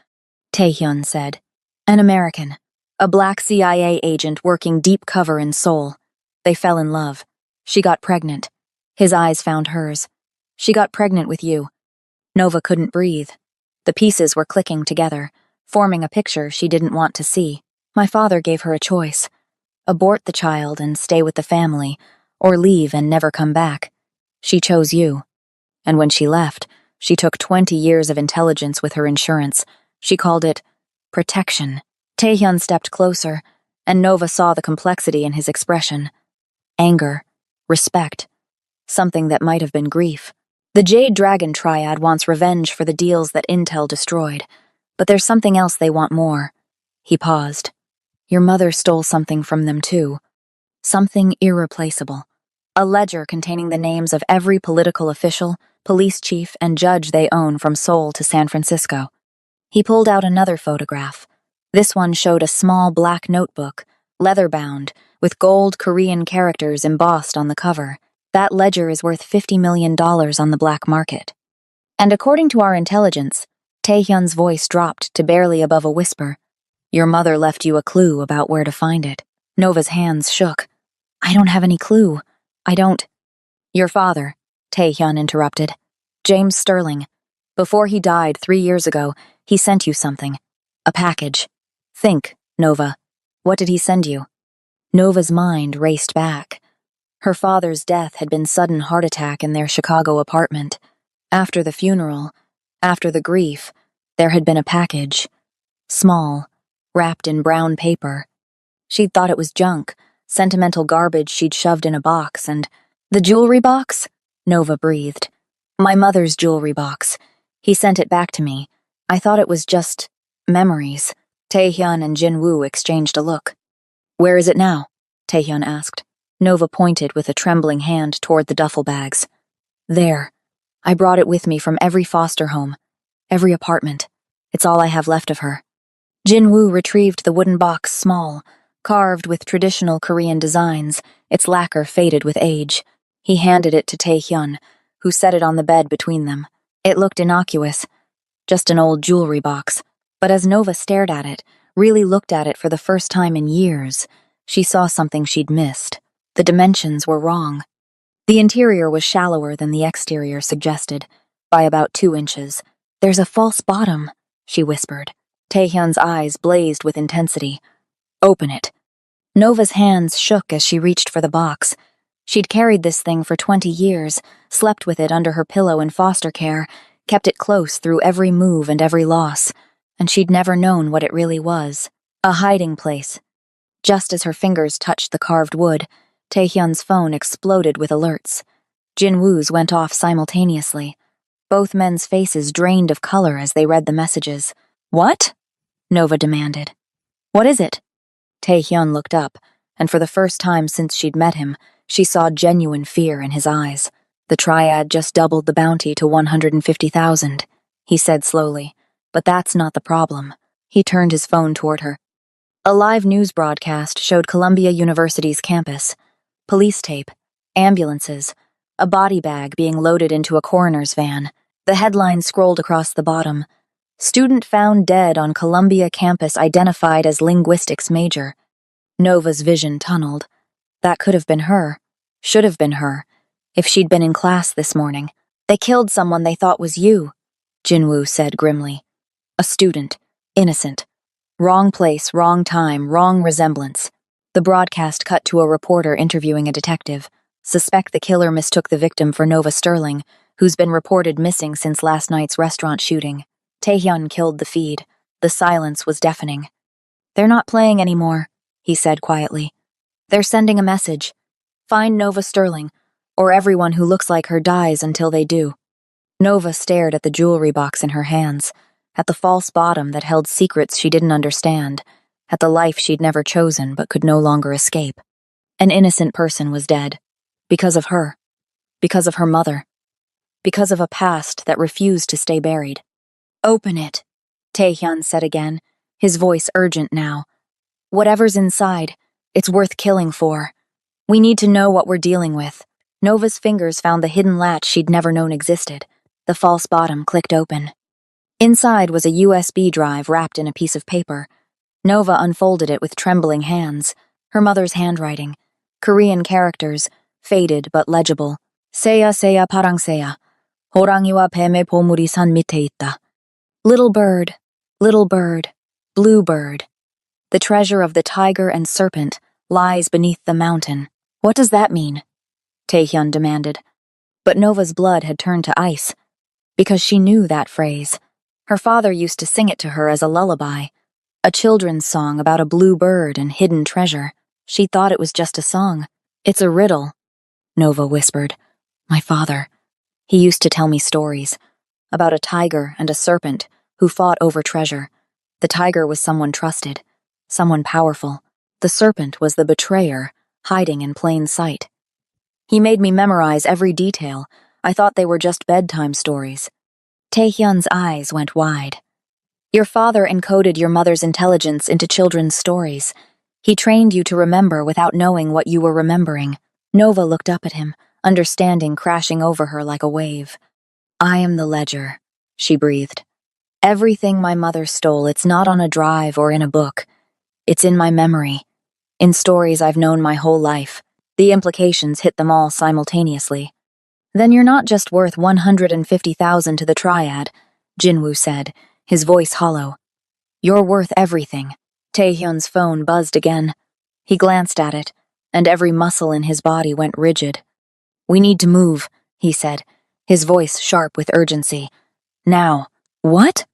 S1: Taehyun said. An American, a black CIA agent working deep cover in Seoul. They fell in love. She got pregnant. His eyes found hers. She got pregnant with you. Nova couldn't breathe. The pieces were clicking together, forming a picture she didn't want to see. My father gave her a choice. Abort the child and stay with the family, or leave and never come back. She chose you. And when she left, she took 20 years of intelligence with her insurance. She called it protection. Taehyun stepped closer, and Nova saw the complexity in his expression. Anger, respect, something that might have been grief. The Jade Dragon Triad wants revenge for the deals that Intel destroyed, but there's something else they want more. He paused. Your mother stole something from them too. Something irreplaceable. A ledger containing the names of every political official, police chief, and judge they own from Seoul to San Francisco. He pulled out another photograph. This one showed a small black notebook, leather-bound, with gold Korean characters embossed on the cover. That ledger is worth $50 million on the black market. And according to our intelligence, Taehyun's voice dropped to barely above a whisper. Your mother left you a clue about where to find it. Nova's hands shook. I don't have any clue. I don't. Your father, Taehyun interrupted. James Sterling. Before he died 3 years ago, he sent you something. A package. Think, Nova. What did he send you? Nova's mind raced back. Her father's death had been sudden heart attack in their Chicago apartment. After the funeral, after the grief, there had been a package. Small, wrapped in brown paper. She'd thought it was junk, sentimental garbage she'd shoved in a box, and the jewelry box? Nova breathed. My mother's jewelry box. He sent it back to me. I thought it was just memories. Taehyun and Jinwoo exchanged a look. Where is it now? Taehyun asked. Nova pointed with a trembling hand toward the duffel bags. There. I brought it with me from every foster home, every apartment. It's all I have left of her. Jinwoo retrieved the wooden box, small, Carved with traditional Korean designs, its lacquer faded with age. He handed it to Tae-hyun, who set it on the bed between them. It looked innocuous, just an old jewelry box. But as Nova stared at it, really looked at it for the first time in years, she saw something she'd missed. The dimensions were wrong. The interior was shallower than the exterior suggested, by about 2 inches. "There's a false bottom," she whispered. Taehyun's eyes blazed with intensity. "Open it." Nova's hands shook as she reached for the box. She'd carried this thing for 20 years, slept with it under her pillow in foster care, kept it close through every move and every loss, and she'd never known what it really was. A hiding place. Just as her fingers touched the carved wood, Taehyun's phone exploded with alerts. Jinwoo's went off simultaneously. Both men's faces drained of color as they read the messages. "What?" Nova demanded. "What is it?" Taehyun looked up, and for the first time since she'd met him, she saw genuine fear in his eyes. "The Triad just doubled the bounty to 150,000, he said slowly. "But that's not the problem." He turned his phone toward her. A live news broadcast showed Columbia University's campus. Police tape, ambulances, a body bag being loaded into a coroner's van. The headline scrolled across the bottom. "Student found dead on Columbia campus identified as linguistics major." Nova's vision tunneled. That could have been her. Should have been her. If she'd been in class this morning. "They killed someone they thought was you," Jinwoo said grimly. "A student. Innocent. Wrong place, wrong time, wrong resemblance." The broadcast cut to a reporter interviewing a detective. Suspect the killer mistook the victim for Nova Sterling, who's been reported missing since last night's restaurant shooting. Taehyun killed the feed. The silence was deafening. "They're not playing anymore," he said quietly. "They're sending a message. Find Nova Sterling, or everyone who looks like her dies until they do." Nova stared at the jewelry box in her hands, at the false bottom that held secrets she didn't understand, at the life she'd never chosen but could no longer escape. An innocent person was dead. Because of her. Because of her mother. Because of a past that refused to stay buried. "Open it," Taehyun said again, his voice urgent now. "Whatever's inside, it's worth killing for. We need to know what we're dealing with." Nova's fingers found the hidden latch she'd never known existed. The false bottom clicked open. Inside was a USB drive wrapped in a piece of paper. Nova unfolded it with trembling hands. Her mother's handwriting. Korean characters, faded but legible. "Seya seya parangseya. 호랑이와 뱀의 보물이 산 밑에 있다. Little bird, blue bird. The treasure of the tiger and serpent lies beneath the mountain." "What does that mean?" Taehyun demanded. But Nova's blood had turned to ice, because she knew that phrase. Her father used to sing it to her as a lullaby, a children's song about a blue bird and hidden treasure. She thought it was just a song. "It's a riddle," Nova whispered. "My father. He used to tell me stories about a tiger and a serpent who fought over treasure. The tiger was someone trusted, someone powerful. The serpent was the betrayer, hiding in plain sight. He made me memorize every detail. I thought they were just bedtime stories." Taehyun's eyes went wide. "Your father encoded your mother's intelligence into children's stories. He trained you to remember without knowing what you were remembering." Nova looked up at him, understanding crashing over her like a wave. "I am the ledger," she breathed. "Everything my mother stole, it's not on a drive or in a book. It's in my memory, in stories I've known my whole life." The implications hit them all simultaneously. "Then you're not just worth 150,000 to the Triad," Jinwoo said, his voice hollow. "You're worth everything." Taehyun's phone buzzed again. He glanced at it, and every muscle in his body went rigid. "We need to move," he said, his voice sharp with urgency. "Now." "What?"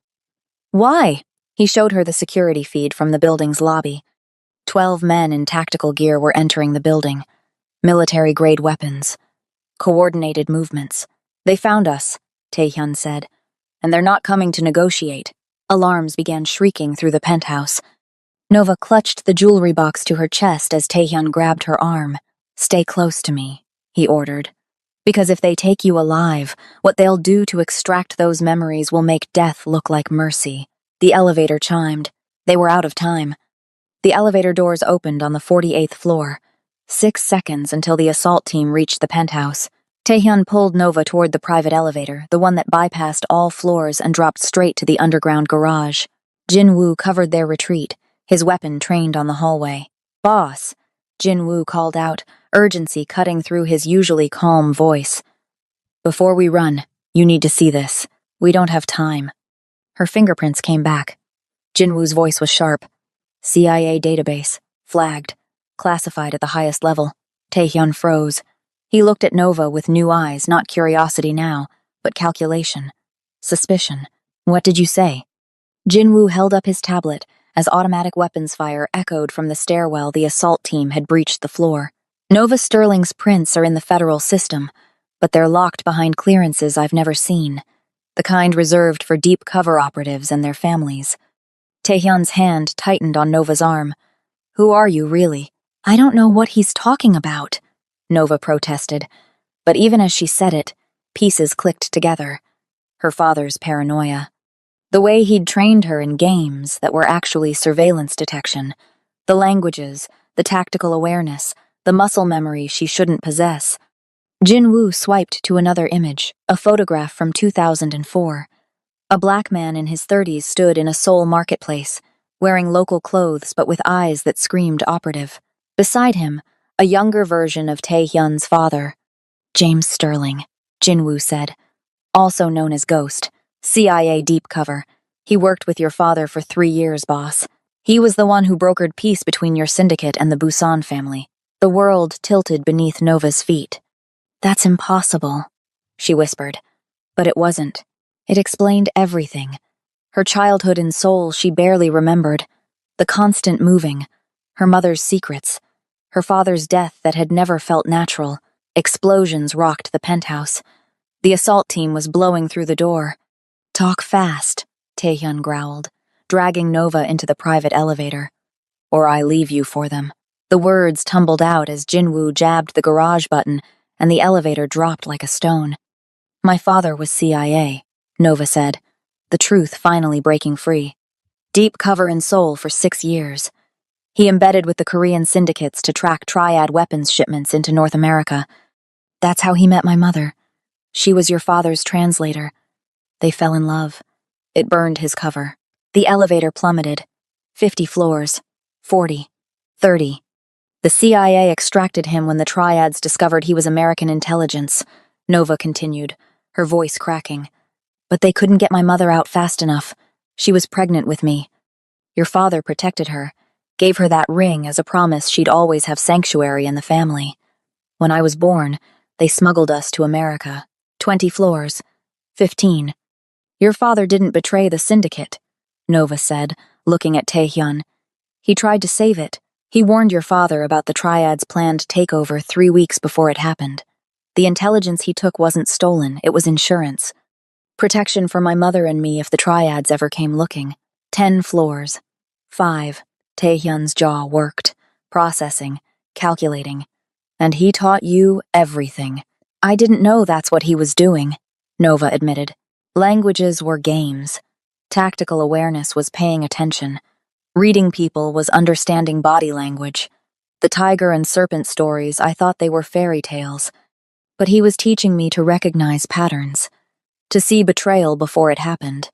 S1: "Why?" He showed her the security feed from the building's lobby. 12 men in tactical gear were entering the building. Military-grade weapons. Coordinated movements. "They found us," Taehyun said, "and they're not coming to negotiate." Alarms began shrieking through the penthouse. Nova clutched the jewelry box to her chest as Taehyun grabbed her arm. "Stay close to me," he ordered. "Because if they take you alive, what they'll do to extract those memories will make death look like mercy." The elevator chimed. They were out of time. The elevator doors opened on the 48th floor. 6 seconds until the assault team reached the penthouse. Taehyun pulled Nova toward the private elevator, the one that bypassed all floors and dropped straight to the underground garage. Jin-woo covered their retreat, his weapon trained on the hallway. "Boss," Jin-woo called out, urgency cutting through his usually calm voice. "Before we run, you need to see this. We don't have time." Her fingerprints came back. Jin-woo's voice was sharp. "CIA database. Flagged. Classified at the highest level." Taehyun froze. He looked at Nova with new eyes, not curiosity now, but calculation. Suspicion. "What did you say?" Jin-woo held up his tablet as automatic weapons fire echoed from the stairwell the assault team had breached the floor. "Nova Sterling's prints are in the federal system, but they're locked behind clearances I've never seen. The kind reserved for deep cover operatives and their families." Taehyun's hand tightened on Nova's arm. "Who are you, really?" "I don't know what he's talking about," Nova protested. But even as she said it, pieces clicked together. Her father's paranoia. The way he'd trained her in games that were actually surveillance detection. The languages, the tactical awareness, the muscle memory she shouldn't possess. Jin-woo swiped to another image, a photograph from 2004. A black man in his 30s stood in a Seoul marketplace, wearing local clothes but with eyes that screamed operative. Beside him, a younger version of Taehyun's father. "James Sterling," Jin-woo said. "Also known as Ghost. CIA deep cover. He worked with your father for 3 years, boss. He was the one who brokered peace between your syndicate and the Busan family." The world tilted beneath Nova's feet. "That's impossible," she whispered. But it wasn't. It explained everything. Her childhood in Seoul she barely remembered. The constant moving. Her mother's secrets. Her father's death that had never felt natural. Explosions rocked the penthouse. The assault team was blowing through the door. "Talk fast," Taehyun growled, dragging Nova into the private elevator. "Or I leave you for them." The words tumbled out as Jin-woo jabbed the garage button and the elevator dropped like a stone. "My father was CIA," Nova said, the truth finally breaking free. "Deep cover in Seoul for 6 years. He embedded with the Korean syndicates to track triad weapons shipments into North America. That's how he met my mother. She was your father's translator. They fell in love. It burned his cover. The elevator plummeted. 50 floors. 40. 30. The CIA extracted him when the triads discovered he was American intelligence," Nova continued, her voice cracking. "But they couldn't get my mother out fast enough. She was pregnant with me. Your father protected her, gave her that ring as a promise she'd always have sanctuary in the family. When I was born, they smuggled us to America. 20 floors. 15. Your father didn't betray the syndicate," Nova said, looking at Taehyun. "He tried to save it. He warned your father about the triad's planned takeover 3 weeks before it happened. The intelligence he took wasn't stolen, it was insurance. Protection for my mother and me if the triads ever came looking. 10 floors. 5. Taehyun's jaw worked, processing, calculating. "And he taught you everything." "I didn't know that's what he was doing," Nova admitted. Languages were games. Tactical awareness was paying attention. Reading people was understanding body language. The tiger and serpent stories, I thought they were fairy tales. But he was teaching me to recognize patterns, to see betrayal before it happened.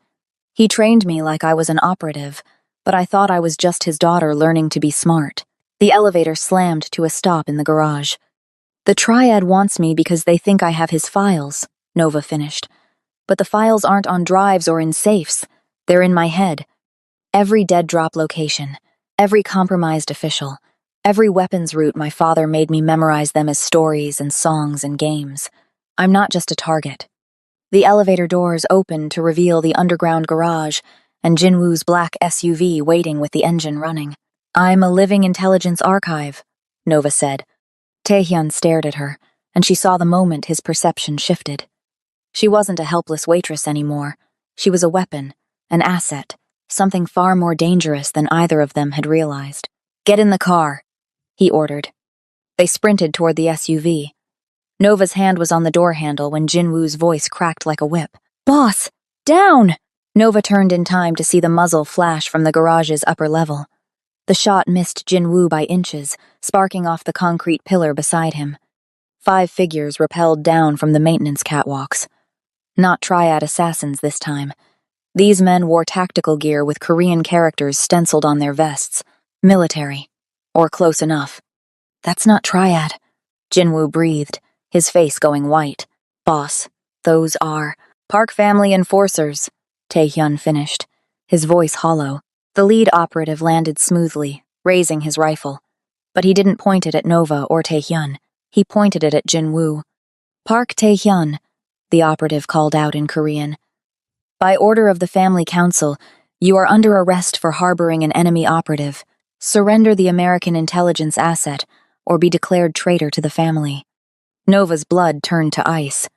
S1: He trained me like I was an operative, but I thought I was just his daughter learning to be smart. The elevator slammed to a stop in the garage. "The triad wants me because they think I have his files," Nova finished. "But the files aren't on drives or in safes. They're in my head. Every dead drop location, every compromised official, every weapons route my father made me memorize them as stories and songs and games. I'm not just a target." The elevator doors opened to reveal the underground garage and Jinwoo's black SUV waiting with the engine running. "I'm a living intelligence archive," Nova said. Taehyun stared at her, and she saw the moment his perception shifted. She wasn't a helpless waitress anymore. She was a weapon, an asset, something far more dangerous than either of them had realized. "Get in the car," he ordered. They sprinted toward the SUV. Nova's hand was on the door handle when Jinwoo's voice cracked like a whip. "Boss, down!" Nova turned in time to see the muzzle flash from the garage's upper level. The shot missed Jinwoo by inches, sparking off the concrete pillar beside him. 5 figures rappelled down from the maintenance catwalks. Not triad assassins this time. These men wore tactical gear with Korean characters stenciled on their vests. Military. Or close enough. That's not triad. Jinwoo breathed, his face going white. Boss, those are Park family enforcers, Taehyun finished, his voice hollow. The lead operative landed smoothly, raising his rifle. But he didn't point it at Nova or Taehyun. He pointed it at Jinwoo. Park Taehyun, the operative called out in Korean. By order of the family council, you are under arrest for harboring an enemy operative. Surrender the American intelligence asset, or be declared traitor to the family. Nova's blood turned to ice.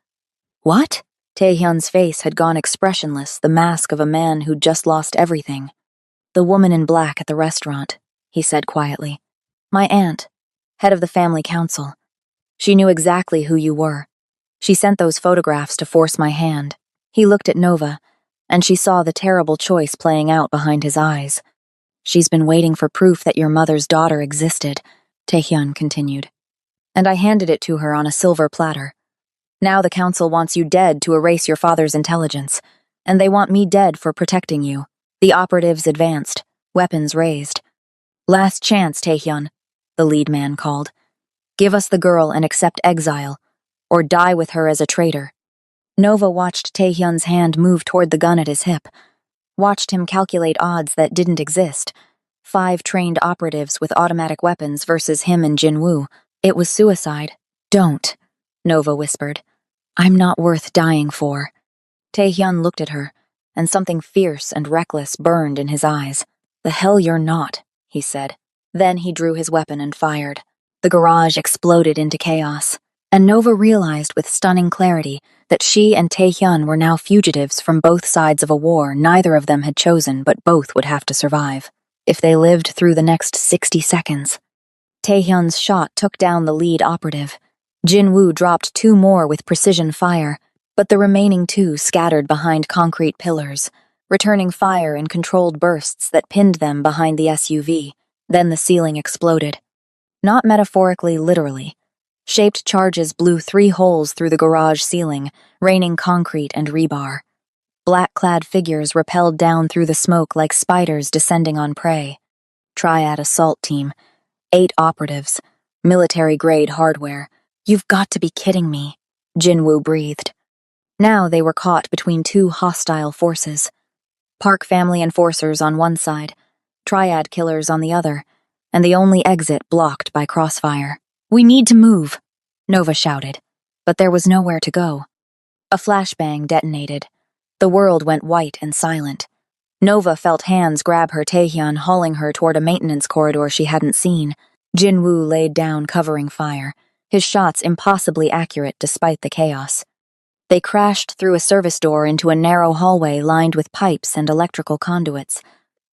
S1: What? Taehyun's face had gone expressionless, the mask of a man who'd just lost everything. The woman in black at the restaurant, he said quietly. My aunt, head of the family council. She knew exactly who you were. She sent those photographs to force my hand. He looked at Nova, and she saw the terrible choice playing out behind his eyes. She's been waiting for proof that your mother's daughter existed, Taehyun continued. And I handed it to her on a silver platter. Now the council wants you dead to erase your father's intelligence, and they want me dead for protecting you. The operatives advanced, weapons raised. Last chance, Taehyun, the lead man called. Give us the girl and accept exile, or die with her as a traitor. Nova watched Taehyun's hand move toward the gun at his hip, watched him calculate odds that didn't exist. 5 trained operatives with automatic weapons versus him and Jinwoo. It was suicide. Don't, Nova whispered. I'm not worth dying for. Taehyun looked at her, and something fierce and reckless burned in his eyes. The hell you're not, he said. Then he drew his weapon and fired. The garage exploded into chaos, and Nova realized with stunning clarity that she and Taehyun were now fugitives from both sides of a war neither of them had chosen but both would have to survive, if they lived through the next 60 seconds. Taehyun's shot took down the lead operative. Jinwoo dropped 2 more with precision fire, but the remaining 2 scattered behind concrete pillars, returning fire in controlled bursts that pinned them behind the SUV. Then the ceiling exploded. Not metaphorically, literally. Shaped charges blew 3 holes through the garage ceiling, raining concrete and rebar. Black-clad figures rappelled down through the smoke like spiders descending on prey. Triad assault team. 8 operatives. Military-grade hardware. You've got to be kidding me, Jinwoo breathed. Now they were caught between 2 hostile forces. Park family enforcers on one side, triad killers on the other, and the only exit blocked by crossfire. We need to move, Nova shouted, but there was nowhere to go. A flashbang detonated. The world went white and silent. Nova felt hands grab her Taehyun, hauling her toward a maintenance corridor she hadn't seen. Jinwoo laid down covering fire, his shots impossibly accurate despite the chaos. They crashed through a service door into a narrow hallway lined with pipes and electrical conduits.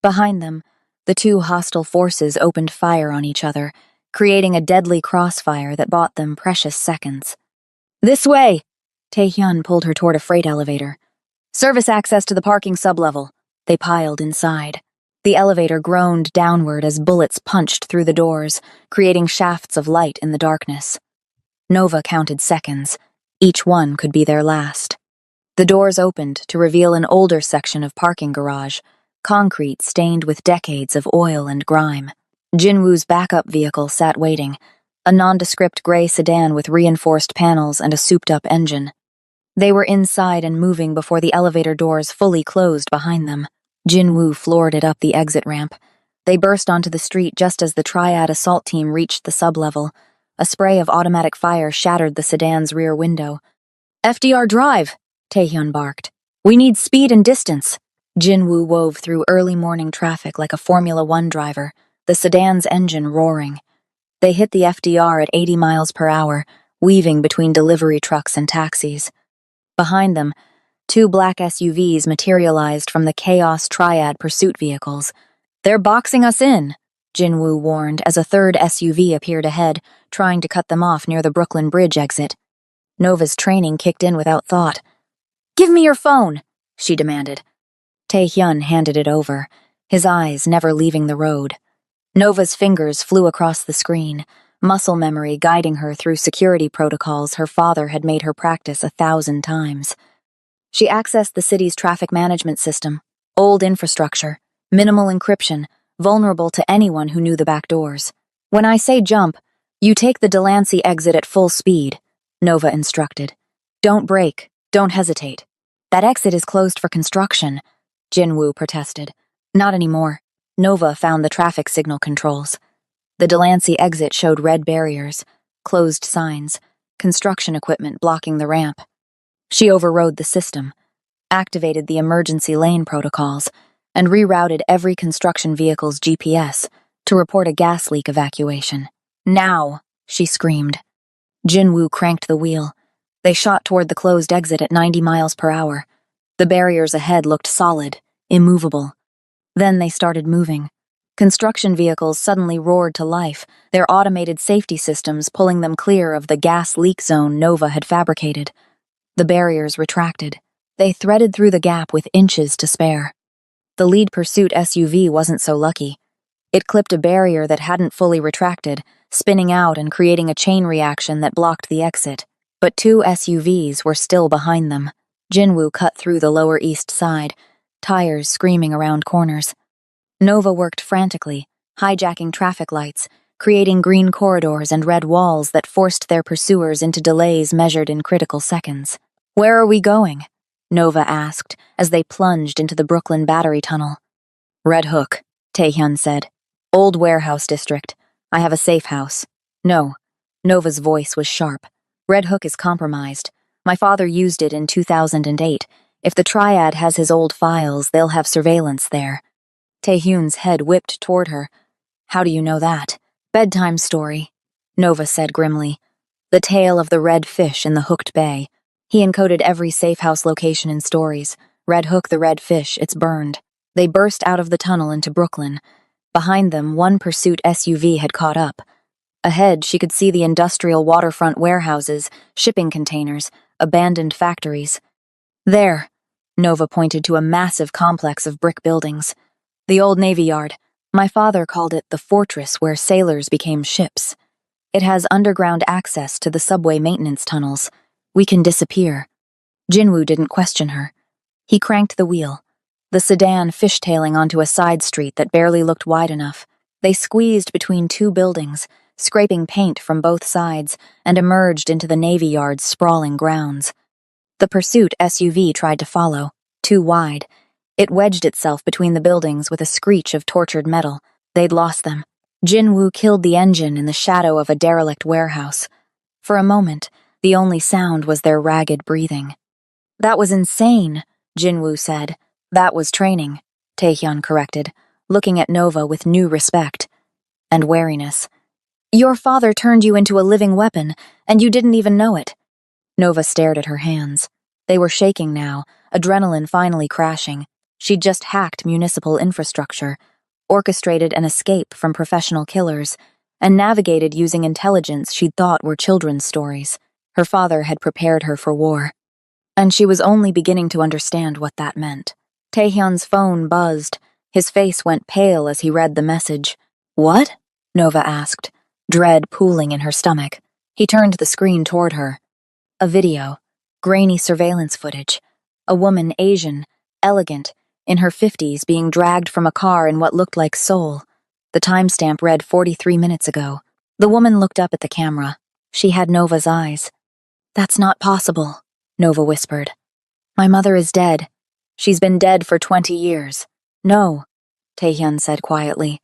S1: Behind them, the 2 hostile forces opened fire on each other, creating a deadly crossfire that bought them precious seconds. This way! Taehyun pulled her toward a freight elevator. Service access to the parking sublevel. They piled inside. The elevator groaned downward as bullets punched through the doors, creating shafts of light in the darkness. Nova counted seconds. Each one could be their last. The doors opened to reveal an older section of parking garage, concrete stained with decades of oil and grime. Jinwoo's backup vehicle sat waiting, a nondescript gray sedan with reinforced panels and a souped-up engine. They were inside and moving before the elevator doors fully closed behind them. Jinwoo floored it up the exit ramp. They burst onto the street just as the triad assault team reached the sublevel. A spray of automatic fire shattered the sedan's rear window. FDR Drive, Taehyun barked. We need speed and distance. Jinwoo wove through early morning traffic like a Formula One driver, the sedan's engine roaring. They hit the FDR at 80 miles per hour, weaving between delivery trucks and taxis. Behind them, 2 black SUVs materialized from the Chaos Triad pursuit vehicles. They're boxing us in, Jinwoo warned as a 3rd SUV appeared ahead, trying to cut them off near the Brooklyn Bridge exit. Nova's training kicked in without thought. Give me your phone, she demanded. Taehyun handed it over, his eyes never leaving the road. Nova's fingers flew across the screen, muscle memory guiding her through security protocols her father had made her practice 1,000 times. She accessed the city's traffic management system, old infrastructure, minimal encryption, vulnerable to anyone who knew the back doors. When I say jump, you take the Delancey exit at full speed, Nova instructed. Don't brake, don't hesitate. That exit is closed for construction, Jinwoo protested. Not anymore. Nova found the traffic signal controls. The Delancey exit showed red barriers, closed signs, construction equipment blocking the ramp. She overrode the system, activated the emergency lane protocols, and rerouted every construction vehicle's GPS to report a gas leak evacuation. Now, she screamed. Jinwoo cranked the wheel. They shot toward the closed exit at 90 miles per hour. The barriers ahead looked solid, immovable. Then they started moving. Construction vehicles suddenly roared to life, their automated safety systems pulling them clear of the gas leak zone Nova had fabricated. The barriers retracted. They threaded through the gap with inches to spare. The lead pursuit SUV wasn't so lucky. It clipped a barrier that hadn't fully retracted, spinning out and creating a chain reaction that blocked the exit. But 2 SUVs were still behind them. Jinwoo cut through the Lower East Side, tires screaming around corners. Nova worked frantically, hijacking traffic lights, creating green corridors and red walls that forced their pursuers into delays measured in critical seconds. Where are we going? Nova asked as they plunged into the Brooklyn Battery Tunnel. Red Hook, Taehyun said. Old warehouse district. I have a safe house. No. Nova's voice was sharp. Red Hook is compromised. My father used it in 2008. If the Triad has his old files, they'll have surveillance there. Taehyun's head whipped toward her. How do you know that? Bedtime story, Nova said grimly. The tale of the red fish in the Hooked Bay. He encoded every safe house location in stories. Red Hook, the red fish, it's burned. They burst out of the tunnel into Brooklyn. Behind them, one pursuit SUV had caught up. Ahead, she could see the industrial waterfront warehouses, shipping containers, abandoned factories. There, Nova pointed to a massive complex of brick buildings. The old Navy Yard. My father called it the fortress where sailors became ships. It has underground access to the subway maintenance tunnels. We can disappear. Jinwoo didn't question her. He cranked the wheel. The sedan fishtailing onto a side street that barely looked wide enough. They squeezed between 2 buildings, scraping paint from both sides, and emerged into the Navy Yard's sprawling grounds. The pursuit SUV tried to follow, too wide. It wedged itself between the buildings with a screech of tortured metal. They'd lost them. Jinwoo killed the engine in the shadow of a derelict warehouse. For a moment, the only sound was their ragged breathing. That was insane, Jinwoo said. That was training, Taehyun corrected, looking at Nova with new respect and wariness. Your father turned you into a living weapon, and you didn't even know it. Nova stared at her hands. They were shaking now, adrenaline finally crashing. She'd just hacked municipal infrastructure, orchestrated an escape from professional killers, and navigated using intelligence she'd thought were children's stories. Her father had prepared her for war. And she was only beginning to understand what that meant. Taehyun's phone buzzed. His face went pale as he read the message. What? Nova asked, dread pooling in her stomach. He turned the screen toward her. A video. Grainy surveillance footage. A woman, Asian, elegant, in her 50s, being dragged from a car in what looked like Seoul. The timestamp read 43 minutes ago. The woman looked up at the camera. She had Nova's eyes. That's not possible, Nova whispered. My mother is dead. She's been dead for 20 years. No, Taehyun said quietly.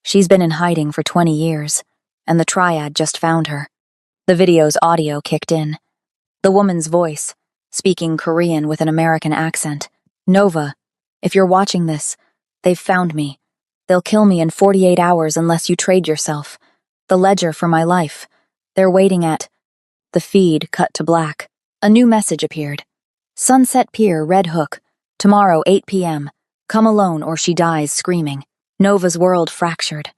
S1: She's been in hiding for 20 years, and the Triad just found her. The video's audio kicked in. The woman's voice, speaking Korean with an American accent. Nova, if you're watching this, they've found me. They'll kill me in 48 hours unless you trade yourself. The ledger for my life. They're waiting at... The feed cut to black. A new message appeared. Sunset Pier, Red Hook. Tomorrow, 8 p.m. Come alone or she dies screaming. Nova's world fractured.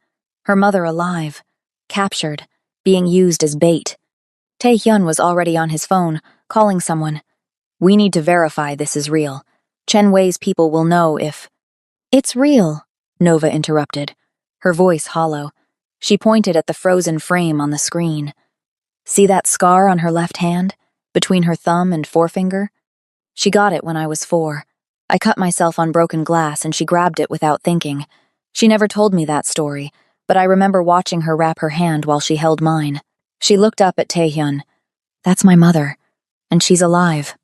S1: Her mother alive. Captured. Being used as bait. Taehyun was already on his phone, calling someone. We need to verify this is real. Chen Wei's people will know if... It's real, Nova interrupted. her voice hollow. She pointed at the frozen frame on the screen. See that scar on her left hand, between her thumb and forefinger? She got it when I was 4. I cut myself on broken glass and she grabbed it without thinking. She never told me that story, but I remember watching her wrap her hand while she held mine. She looked up at Taehyun. That's my mother, and she's alive.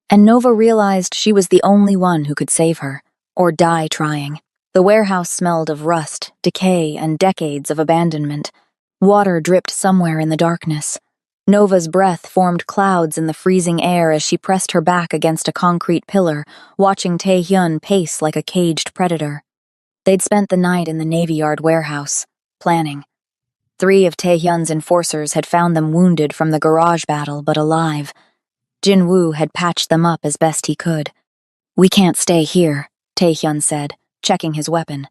S1: And Nova realized she was the only one who could save her, or die trying. The warehouse smelled of rust, decay, and decades of abandonment. Water dripped somewhere in the darkness. Nova's breath formed clouds in the freezing air as she pressed her back against a concrete pillar, watching Taehyun pace like a caged predator. They'd spent the night in the Navy Yard warehouse, planning. 3 of Taehyun's enforcers had found them wounded from the garage battle, but alive. Jin-woo had patched them up as best he could. We can't stay here, Taehyun said, checking his weapon.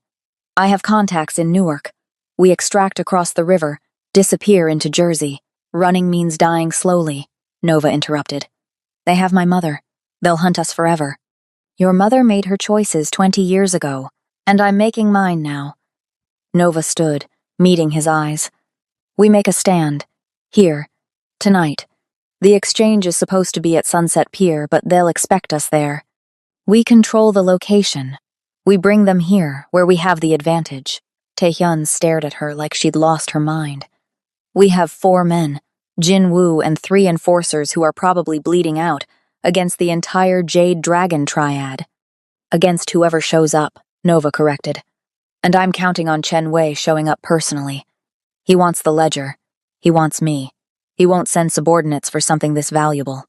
S1: I have contacts in Newark. We extract across the river, disappear into Jersey. Running means dying slowly, Nova interrupted. They have my mother. They'll hunt us forever. Your mother made her choices 20 years ago, and I'm making mine now. Nova stood, meeting his eyes. We make a stand. Here. Tonight. The exchange is supposed to be at Sunset Pier, but they'll expect us there. We control the location. We bring them here, where we have the advantage. Taehyun stared at her like she'd lost her mind. We have 4 men, Jin-woo and 3 enforcers who are probably bleeding out, against the entire Jade Dragon triad. Against whoever shows up, Nova corrected. And I'm counting on Chen Wei showing up personally. He wants the ledger. He wants me. He won't send subordinates for something this valuable.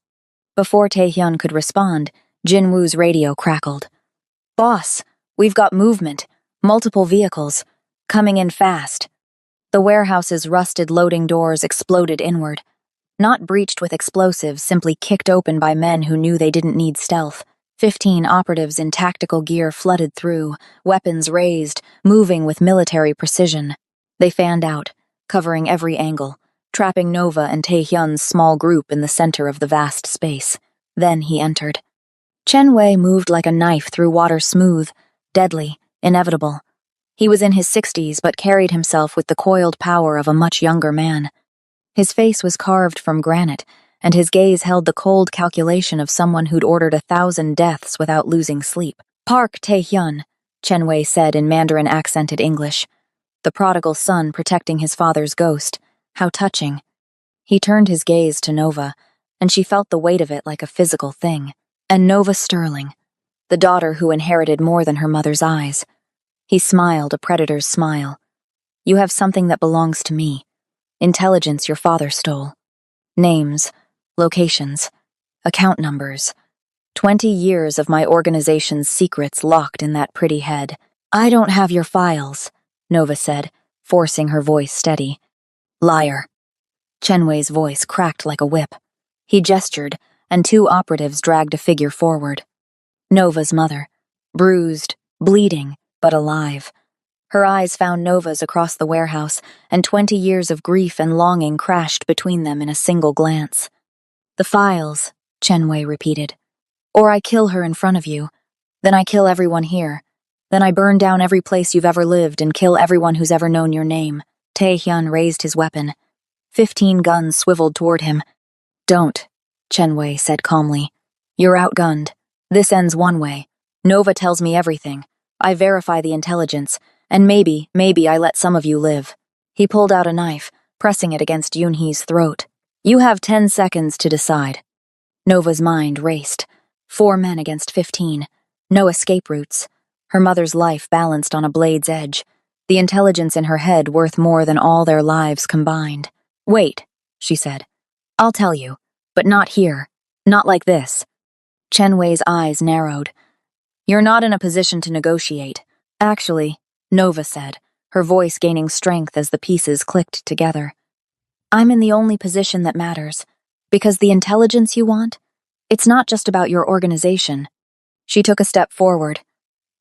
S1: Before Taehyun could respond, Jin-woo's radio crackled. Boss, we've got movement. Multiple vehicles. Coming in fast. The warehouse's rusted loading doors exploded inward. Not breached with explosives, simply kicked open by men who knew they didn't need stealth. 15 operatives in tactical gear flooded through, weapons raised, moving with military precision. They fanned out, covering every angle, trapping Nova and Taehyun's small group in the center of the vast space. Then he entered. Chen Wei moved like a knife through water, smooth, deadly, inevitable. He was in his 60s but carried himself with the coiled power of a much younger man. His face was carved from granite, and his gaze held the cold calculation of someone who'd ordered 1,000 deaths without losing sleep. Park Taehyun, Chen Wei said in Mandarin-accented English. The prodigal son protecting his father's ghost. How touching. He turned his gaze to Nova, and she felt the weight of it like a physical thing. And Nova Sterling, the daughter who inherited more than her mother's eyes. He smiled a predator's smile. You have something that belongs to me. Intelligence your father stole. Names, locations, account numbers. 20 years of my organization's secrets locked in that pretty head. I don't have your files, Nova said, forcing her voice steady. Liar. Chen Wei's voice cracked like a whip. He gestured, and 2 operatives dragged a figure forward. Nova's mother, bruised, bleeding, but alive. Her eyes found Nova's across the warehouse, and 20 years of grief and longing crashed between them in a single glance. The files, Chen Wei repeated. Or I kill her in front of you. Then I kill everyone here. Then I burn down every place you've ever lived and kill everyone who's ever known your name. Taehyun raised his weapon. 15 guns swiveled toward him. Don't, Chen Wei said calmly. You're outgunned. This ends one way. Nova tells me everything. I verify the intelligence, and maybe I let some of you live. He pulled out a knife, pressing it against Yoonhee's throat. You have 10 seconds to decide. Nova's mind raced. 4 men against 15. No escape routes. Her mother's life balanced on a blade's edge. The intelligence in her head worth more than all their lives combined. Wait, she said. I'll tell you, but not here. Not like this. Chen Wei's eyes narrowed. You're not in a position to negotiate. Actually, Nova said, her voice gaining strength as the pieces clicked together. I'm in the only position that matters, because the intelligence you want, it's not just about your organization. She took a step forward.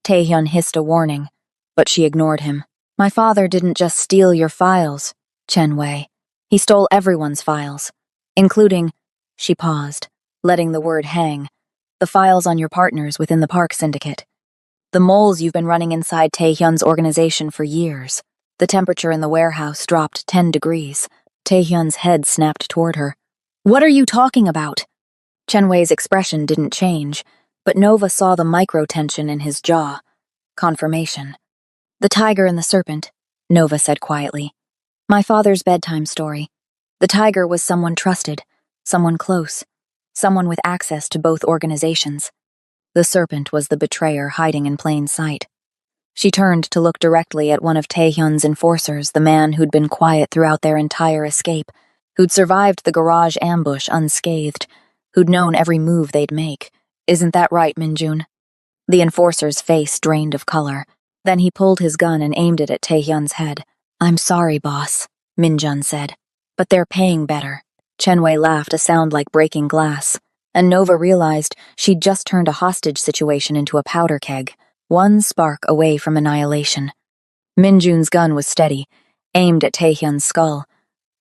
S1: Taehyun hissed a warning, but she ignored him. My father didn't just steal your files, Chen Wei. He stole everyone's files, including, she paused, letting the word hang, the files on your partners within the Park Syndicate. The moles you've been running inside Taehyun's organization for years. The temperature in the warehouse dropped 10 degrees. Taehyun's head snapped toward her. "What are you talking about?" Chen Wei's expression didn't change, but Nova saw the micro-tension in his jaw. Confirmation. "The tiger and the serpent," Nova said quietly. "My father's bedtime story. The tiger was someone trusted, someone close, someone with access to both organizations. The serpent was the betrayer hiding in plain sight." She turned to look directly at one of Taehyun's enforcers, the man who'd been quiet throughout their entire escape, who'd survived the garage ambush unscathed, who'd known every move they'd make. "Isn't that right, Minjun?" The enforcer's face drained of color. Then he pulled his gun and aimed it at Taehyun's head. "I'm sorry, boss," Minjun said. "But they're paying better." Chen Wei laughed, a sound like breaking glass, and Nova realized she'd just turned a hostage situation into a powder keg, one spark away from annihilation. Minjun's gun was steady, aimed at Taehyun's skull.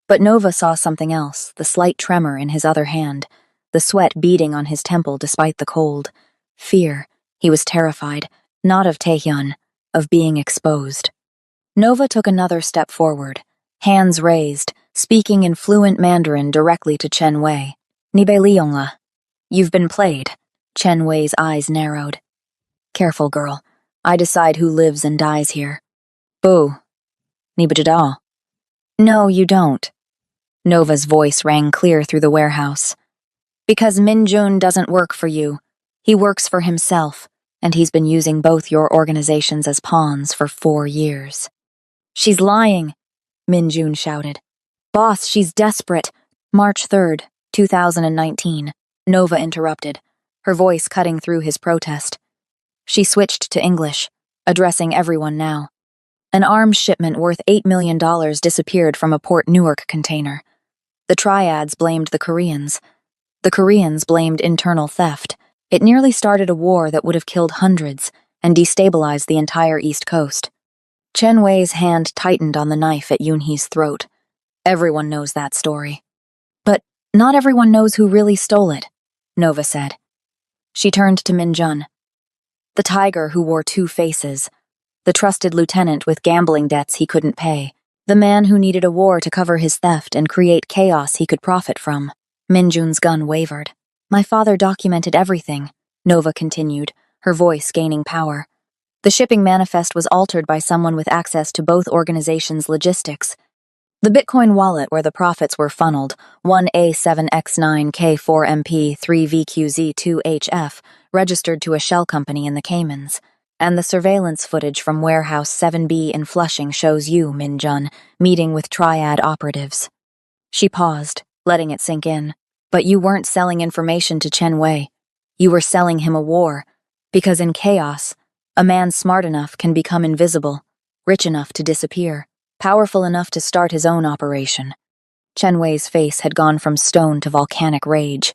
S1: But Nova saw something else, the slight tremor in his other hand, the sweat beading on his temple despite the cold. Fear. He was terrified, not of Taehyun, of being exposed. Nova took another step forward, hands raised, speaking in fluent Mandarin directly to Chen Wei. "Nibe Liongla. You've been played." Chen Wei's eyes narrowed. "Careful, girl. I decide who lives and dies here." "Boo. Nibajadal." "No, you don't." Nova's voice rang clear through the warehouse. "Because Minjun doesn't work for you. He works for himself, and he's been using both your organizations as pawns for 4 years." "She's lying," Minjun shouted. "Boss, she's desperate." March 3rd, 2019, Nova interrupted, her voice cutting through his protest. She switched to English, addressing everyone now. An arms shipment worth $8 million disappeared from a Port Newark container. The triads blamed the Koreans. The Koreans blamed internal theft. It nearly started a war that would have killed hundreds and destabilized the entire East Coast. Chen Wei's hand tightened on the knife at Yoonhee's throat. Everyone knows that story. "But not everyone knows who really stole it," Nova said. She turned to Minjun. "The tiger who wore 2 faces. The trusted lieutenant with gambling debts he couldn't pay. The man who needed a war to cover his theft and create chaos he could profit from." Minjun's gun wavered. "My father documented everything," Nova continued, her voice gaining power. "The shipping manifest was altered by someone with access to both organizations' logistics. The Bitcoin wallet where the profits were funneled, 1A7X9K4MP3VQZ2HF, registered to a shell company in the Caymans. And the surveillance footage from Warehouse 7B in Flushing shows you, Minjun, meeting with Triad operatives." She paused, letting it sink in. "But you weren't selling information to Chen Wei. You were selling him a war. Because in chaos, a man smart enough can become invisible, rich enough to disappear, powerful enough to start his own operation." Chen Wei's face had gone from stone to volcanic rage.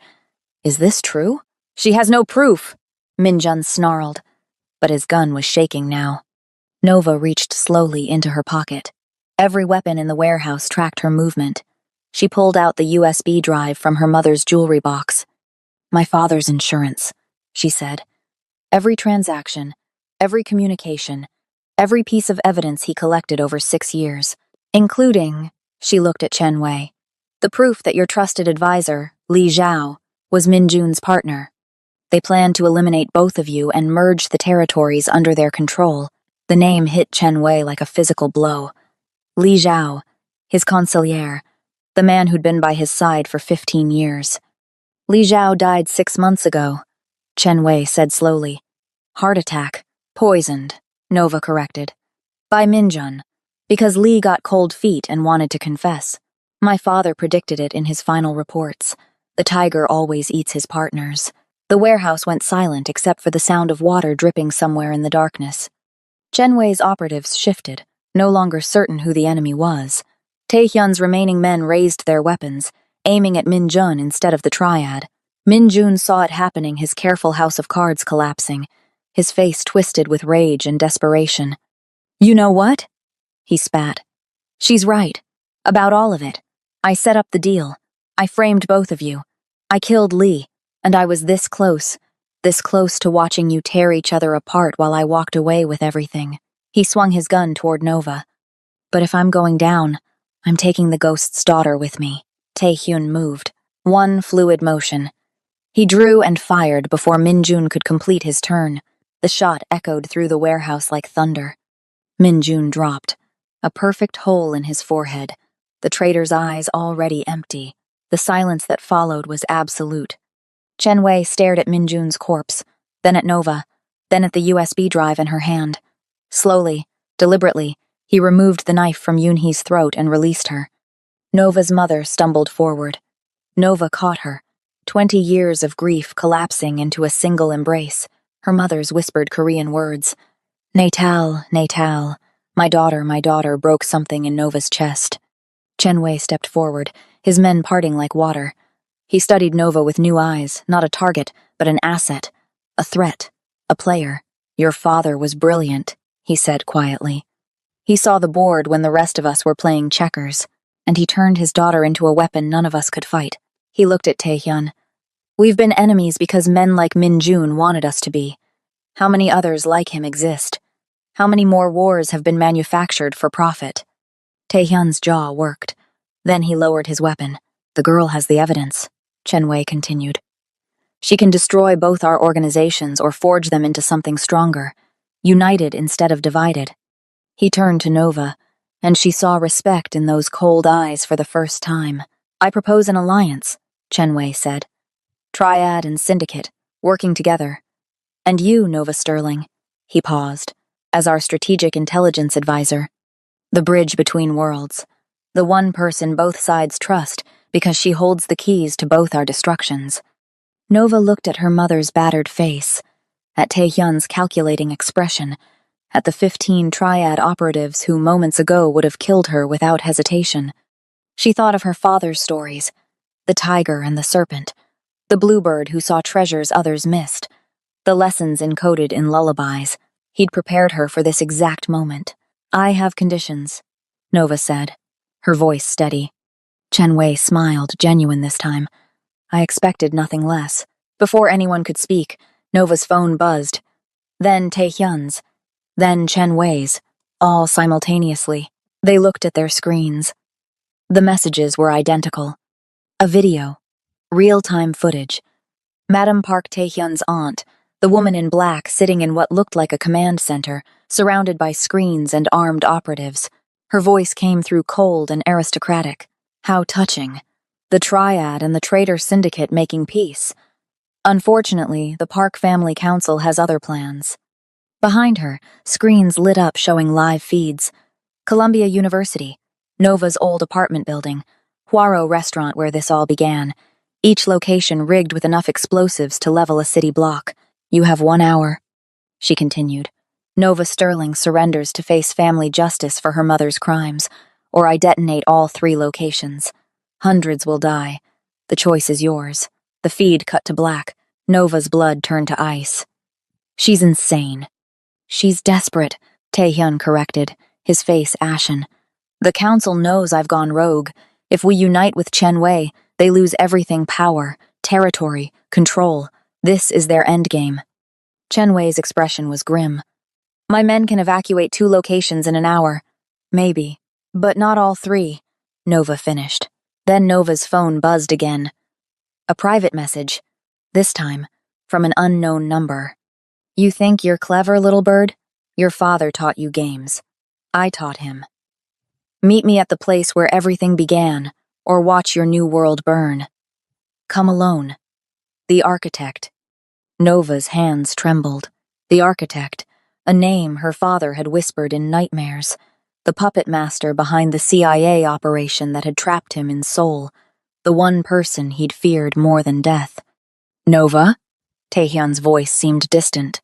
S1: "Is this true?" "She has no proof," Minjun snarled. But his gun was shaking now. Nova reached slowly into her pocket. Every weapon in the warehouse tracked her movement. She pulled out the USB drive from her mother's jewelry box. "My father's insurance," she said. "Every transaction, every communication, every piece of evidence he collected over 6 years, including," she looked at Chen Wei, "the proof that your trusted advisor, Li Zhao, was Minjun's partner. They planned to eliminate both of you and merge the territories under their control." The name hit Chen Wei like a physical blow. Li Zhao, his consigliere, the man who'd been by his side for 15 years. "Li Zhao died 6 months ago," Chen Wei said slowly. "Heart attack. Poisoned," Nova corrected. "By Minjun. Because Li got cold feet and wanted to confess. My father predicted it in his final reports. The tiger always eats his partners." The warehouse went silent except for the sound of water dripping somewhere in the darkness. Chen Wei's operatives shifted, no longer certain who the enemy was. Taehyun's remaining men raised their weapons, aiming at Minjun instead of the triad. Minjun saw it happening, his careful house of cards collapsing, his face twisted with rage and desperation. "You know what?" he spat. "She's right. About all of it. I set up the deal. I framed both of you. I killed Li. And I was this close to watching you tear each other apart while I walked away with everything." He swung his gun toward Nova. But if I'm going down, I'm taking the ghost's daughter with me. Taehyun moved. One fluid motion. He drew and fired before Minjun could complete his turn. The shot echoed through the warehouse like thunder. Minjun dropped, a perfect hole in his forehead, the traitor's eyes already empty. The silence that followed was absolute. Chen Wei stared at Minjun's corpse, then at Nova, then at the USB drive in her hand. Slowly, deliberately, he removed the knife from Yoonhee's throat and released her. Nova's mother stumbled forward. Nova caught her, 20 years of grief collapsing into a single embrace. Her mother's whispered Korean words. Natal, Natal, my daughter, broke something in Nova's chest. Chen Wei stepped forward, his men parting like water. He studied Nova with new eyes, not a target, but an asset, a threat, a player. Your father was brilliant, he said quietly. He saw the board when the rest of us were playing checkers, and he turned his daughter into a weapon none of us could fight. He looked at Taehyun. We've been enemies because men like Minjun wanted us to be. How many others like him exist? How many more wars have been manufactured for profit? Taehyun's jaw worked. Then he lowered his weapon. The girl has the evidence, Chen Wei continued. She can destroy both our organizations or forge them into something stronger, united instead of divided. He turned to Nova, and she saw respect in those cold eyes for the first time. I propose an alliance, Chen Wei said. Triad and syndicate, working together. And you, Nova Sterling, he paused, as our strategic intelligence advisor. The bridge between worlds. The one person both sides trust because she holds the keys to both our destructions. Nova looked at her mother's battered face, at Taehyun's calculating expression, at the 15 Triad operatives who moments ago would have killed her without hesitation. She thought of her father's stories, the tiger and the serpent, the bluebird who saw treasures others missed, the lessons encoded in lullabies. He'd prepared her for this exact moment. I have conditions, Nova said, her voice steady. Chen Wei smiled, genuine this time. I expected nothing less. Before anyone could speak, Nova's phone buzzed. Then Taehyun's. Then Chen Wei's. All simultaneously. They looked at their screens. The messages were identical. A video. Real-time footage. Madame Park Taehyun's aunt, the woman in black sitting in what looked like a command center, surrounded by screens and armed operatives. Her voice came through cold and aristocratic. How touching. The Triad and the traitor syndicate making peace. Unfortunately, the Park Family Council has other plans. Behind her, screens lit up showing live feeds. Columbia University, Nova's old apartment building, Huaro restaurant where this all began. Each location rigged with enough explosives to level a city block. You have 1 hour, she continued. Nova Sterling surrenders to face family justice for her mother's crimes, or I detonate all 3 locations. Hundreds will die. The choice is yours. The feed cut to black. Nova's blood turned to ice. She's insane. She's desperate, Taehyun corrected, his face ashen. The council knows I've gone rogue. If we unite with Chen Wei, they lose everything: power, territory, control. This is their endgame. Chen Wei's expression was grim. My men can evacuate 2 locations in an hour. Maybe. But not all 3, Nova finished. Then Nova's phone buzzed again. A private message. This time, from an unknown number. You think you're clever, little bird? Your father taught you games. I taught him. Meet me at the place where everything began, or watch your new world burn. Come alone. The Architect. Nova's hands trembled. The Architect, a name her father had whispered in nightmares. The puppet master behind the CIA operation that had trapped him in Seoul. The one person he'd feared more than death. Nova? Taehyun's voice seemed distant.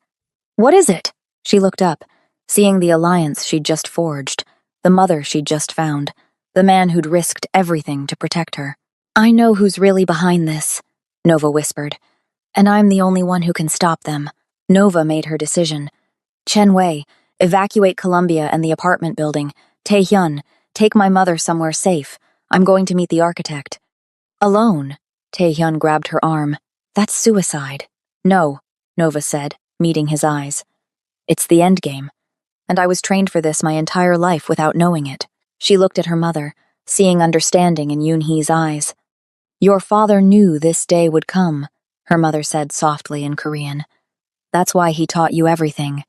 S1: What is it? She looked up, seeing the alliance she'd just forged, the mother she'd just found, the man who'd risked everything to protect her. I know who's really behind this, Nova whispered, and I'm the only one who can stop them. Nova made her decision. Chen Wei, evacuate Columbia and the apartment building. Taehyun, take my mother somewhere safe. I'm going to meet the Architect. Alone? Taehyun grabbed her arm. That's suicide. No, Nova said, meeting his eyes. It's the endgame. And I was trained for this my entire life without knowing it. She looked at her mother, seeing understanding in Yoonhee's eyes. Your father knew this day would come, her mother said softly in Korean. That's why he taught you everything.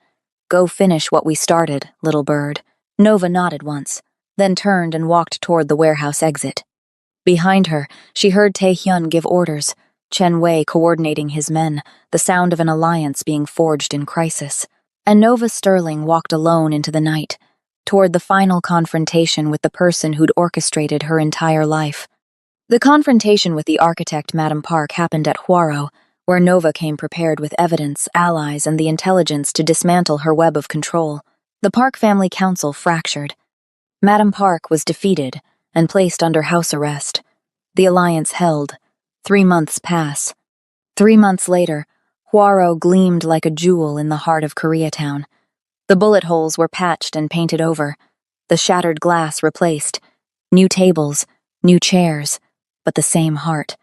S1: Go finish what we started, little bird. Nova nodded once, then turned and walked toward the warehouse exit. Behind her, she heard Tae-hyun give orders, Chen Wei coordinating his men, the sound of an alliance being forged in crisis. And Nova Sterling walked alone into the night, toward the final confrontation with the person who'd orchestrated her entire life. The confrontation with the architect, Madam Park, happened at Hwaro, where Nova came prepared with evidence, allies, and the intelligence to dismantle her web of control. The Park family council fractured. Madam Park was defeated and placed under house arrest. The alliance held. 3 months pass. 3 months later, Hwaro gleamed like a jewel in the heart of Koreatown. The bullet holes were patched and painted over, the shattered glass replaced, new tables, new chairs, but the same heart.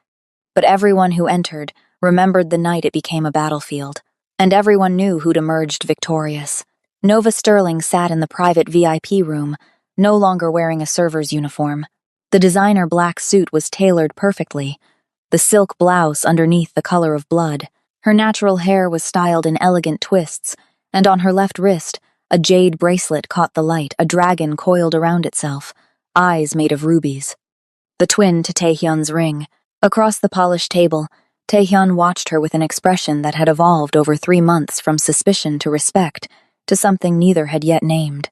S1: But everyone who entered remembered the night it became a battlefield, and everyone knew who'd emerged victorious. Nova Sterling sat in the private VIP room, no longer wearing a server's uniform. The designer black suit was tailored perfectly, the silk blouse underneath the color of blood. Her natural hair was styled in elegant twists, and on her left wrist, a jade bracelet caught the light, a dragon coiled around itself, eyes made of rubies. The twin to Taehyun's ring. Across the polished table, Taehyun watched her with an expression that had evolved over 3 months from suspicion to respect, to something neither had yet named.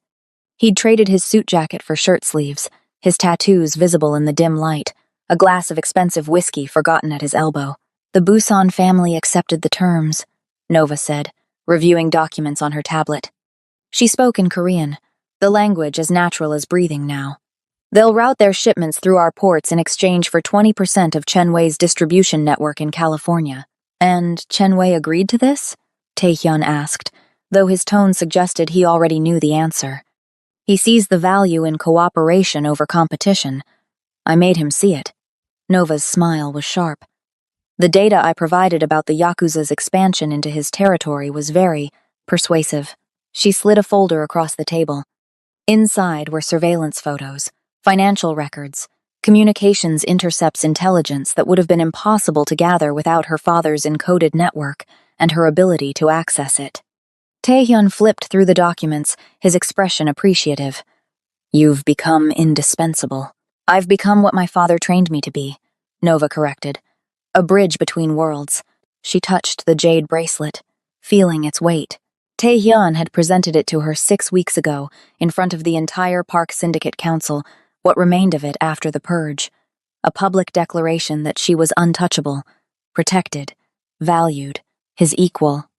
S1: He'd traded his suit jacket for shirt sleeves, his tattoos visible in the dim light, a glass of expensive whiskey forgotten at his elbow. The Busan family accepted the terms, Nova said, reviewing documents on her tablet. She spoke in Korean, the language as natural as breathing now. They'll route their shipments through our ports in exchange for 20% of Chen Wei's distribution network in California. And Chen Wei agreed to this? Taehyun asked, though his tone suggested he already knew the answer. He sees the value in cooperation over competition. I made him see it. Nova's smile was sharp. The data I provided about the Yakuza's expansion into his territory was very persuasive. She slid a folder across the table. Inside were surveillance photos, financial records, communications intercepts intelligence that would have been impossible to gather without her father's encoded network and her ability to access it. Taehyun flipped through the documents, his expression appreciative. You've become indispensable. I've become what my father trained me to be, Nova corrected. A bridge between worlds. She touched the jade bracelet, feeling its weight. Taehyun had presented it to her 6 weeks ago, in front of the entire Park Syndicate Council, what remained of it after the purge. A public declaration that she was untouchable, protected, valued, his equal.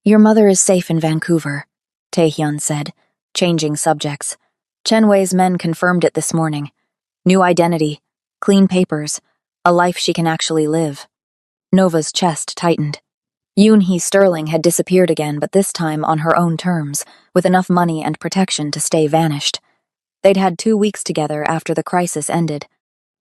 S1: Your mother is safe in Vancouver, Taehyun said, changing subjects. Chen Wei's men confirmed it this morning. New identity, clean papers, a life she can actually live. Nova's chest tightened. Yoonhee Sterling had disappeared again, but this time on her own terms, with enough money and protection to stay vanished. They'd had 2 weeks together after the crisis ended.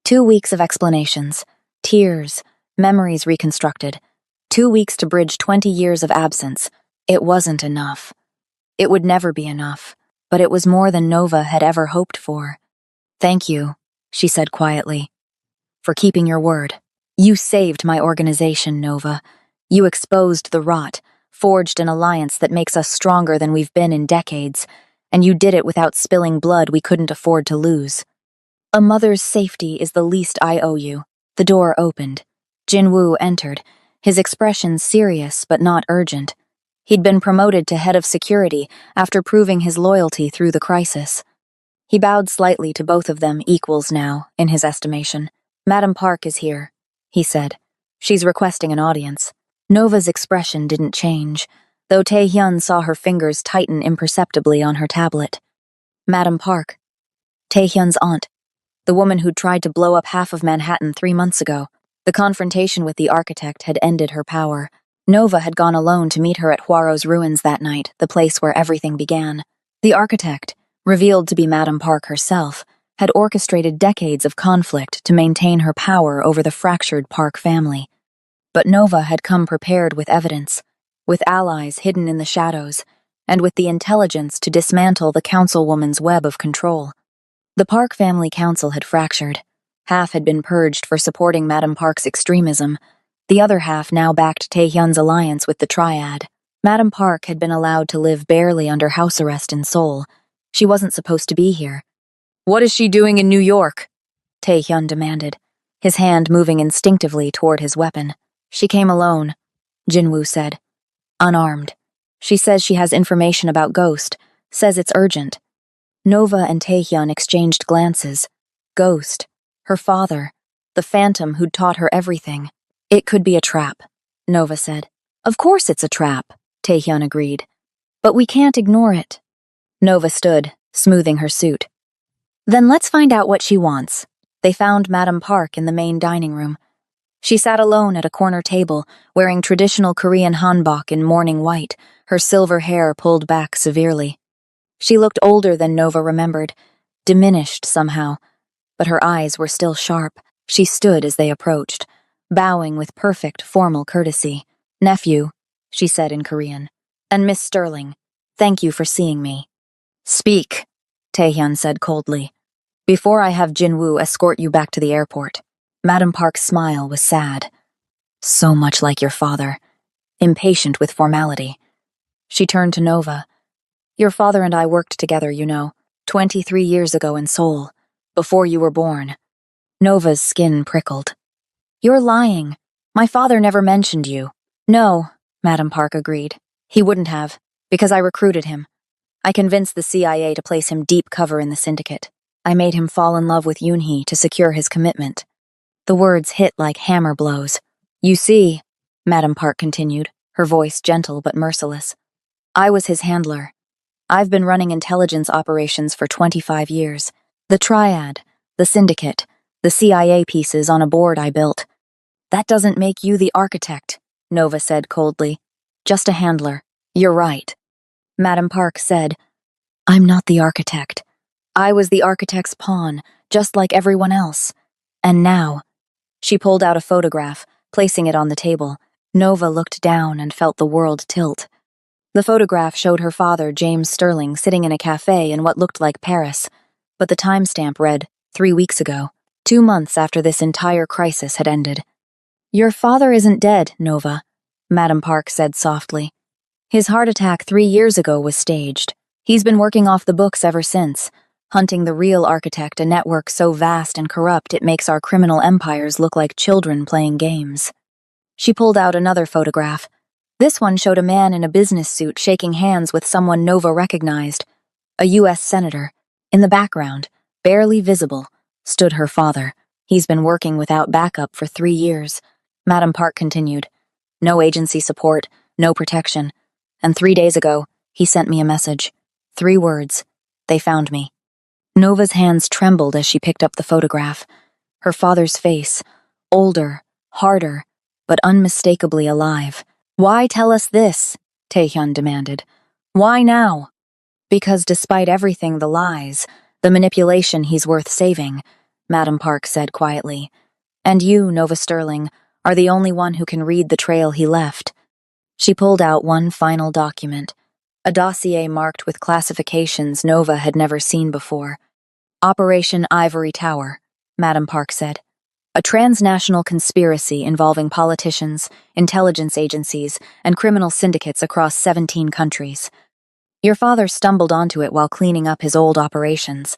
S1: 2 weeks of explanations, tears, memories reconstructed. 2 weeks to bridge 20 years of absence. It wasn't enough. It would never be enough, but it was more than Nova had ever hoped for. Thank you, she said quietly, for keeping your word. You saved my organization, Nova. You exposed the rot, forged an alliance that makes us stronger than we've been in decades, and you did it without spilling blood we couldn't afford to lose. A mother's safety is the least I owe you. The door opened. Jinwoo entered, his expression serious but not urgent. He'd been promoted to head of security after proving his loyalty through the crisis. He bowed slightly to both of them, equals now, in his estimation. Madam Park is here, he said. She's requesting an audience. Nova's expression didn't change, though Taehyun saw her fingers tighten imperceptibly on her tablet. Madam Park. Taehyun's aunt. The woman who'd tried to blow up half of Manhattan 3 months ago. The confrontation with the architect had ended her power. Nova had gone alone to meet her at Hwaro's ruins that night, the place where everything began. The architect, revealed to be Madam Park herself, had orchestrated decades of conflict to maintain her power over the fractured Park family. But Nova had come prepared with evidence, with allies hidden in the shadows, and with the intelligence to dismantle the councilwoman's web of control. The Park family council had fractured. Half had been purged for supporting Madam Park's extremism. The other half now backed Taehyun's alliance with the Triad. Madam Park had been allowed to live barely under house arrest in Seoul. She wasn't supposed to be here. "What is she doing in New York?" Taehyun demanded, his hand moving instinctively toward his weapon. "She came alone," Jinwoo said, unarmed. "She says she has information about Ghost, says it's urgent." Nova and Taehyun exchanged glances. Ghost, her father, the phantom who'd taught her everything. "It could be a trap," Nova said. "Of course it's a trap," Taehyun agreed. "But we can't ignore it." Nova stood, smoothing her suit. "Then let's find out what she wants." They found Madam Park in the main dining room. She sat alone at a corner table, wearing traditional Korean hanbok in mourning white, her silver hair pulled back severely. She looked older than Nova remembered, diminished somehow, but her eyes were still sharp. She stood as they approached, bowing with perfect formal courtesy. "Nephew," she said in Korean, "and Miss Sterling, thank you for seeing me." "Speak," Taehyun said coldly, "before I have Jinwoo escort you back to the airport." Madam Park's smile was sad. "So much like your father, impatient with formality." She turned to Nova. "Your father and I worked together, 23 years ago in Seoul, before you were born." Nova's skin prickled. "You're lying. My father never mentioned you." "No," Madam Park agreed. "He wouldn't have, because I recruited him. I convinced the CIA to place him deep cover in the syndicate. I made him fall in love with Yoonhee to secure his commitment." The words hit like hammer blows. "You see," Madam Park continued, her voice gentle but merciless, "I was his handler. I've been running intelligence operations for 25 years. The Triad, the syndicate, the CIA pieces on a board I built. That doesn't make you the architect," Nova said coldly. "Just a handler." "You're right," Madam Park said. "I'm not the architect. I was the architect's pawn, just like everyone else. And now..." She pulled out a photograph, placing it on the table. Nova looked down and felt the world tilt. The photograph showed her father, James Sterling, sitting in a cafe in what looked like Paris, but the timestamp read 3 weeks ago, 2 months after this entire crisis had ended. "Your father isn't dead, Nova," Madam Park said softly. "His heart attack 3 years ago was staged. He's been working off the books ever since, hunting the real architect, a network so vast and corrupt it makes our criminal empires look like children playing games." She pulled out another photograph. This one showed a man in a business suit shaking hands with someone Nova recognized. A U.S. senator. In the background, barely visible, stood her father. "He's been working without backup for 3 years. Madam Park continued. "No agency support, no protection. And 3 days ago, he sent me a message. 3 words. They found me." Nova's hands trembled as she picked up the photograph. Her father's face, older, harder, but unmistakably alive. "Why tell us this?" Taehyun demanded. "Why now?" "Because despite everything, the lies, the manipulation, he's worth saving," Madam Park said quietly. "And you, Nova Sterling, are the only one who can read the trail he left." She pulled out one final document, a dossier marked with classifications Nova had never seen before. "Operation Ivory Tower," Madam Park said. "A transnational conspiracy involving politicians, intelligence agencies, and criminal syndicates across 17 countries. Your father stumbled onto it while cleaning up his old operations,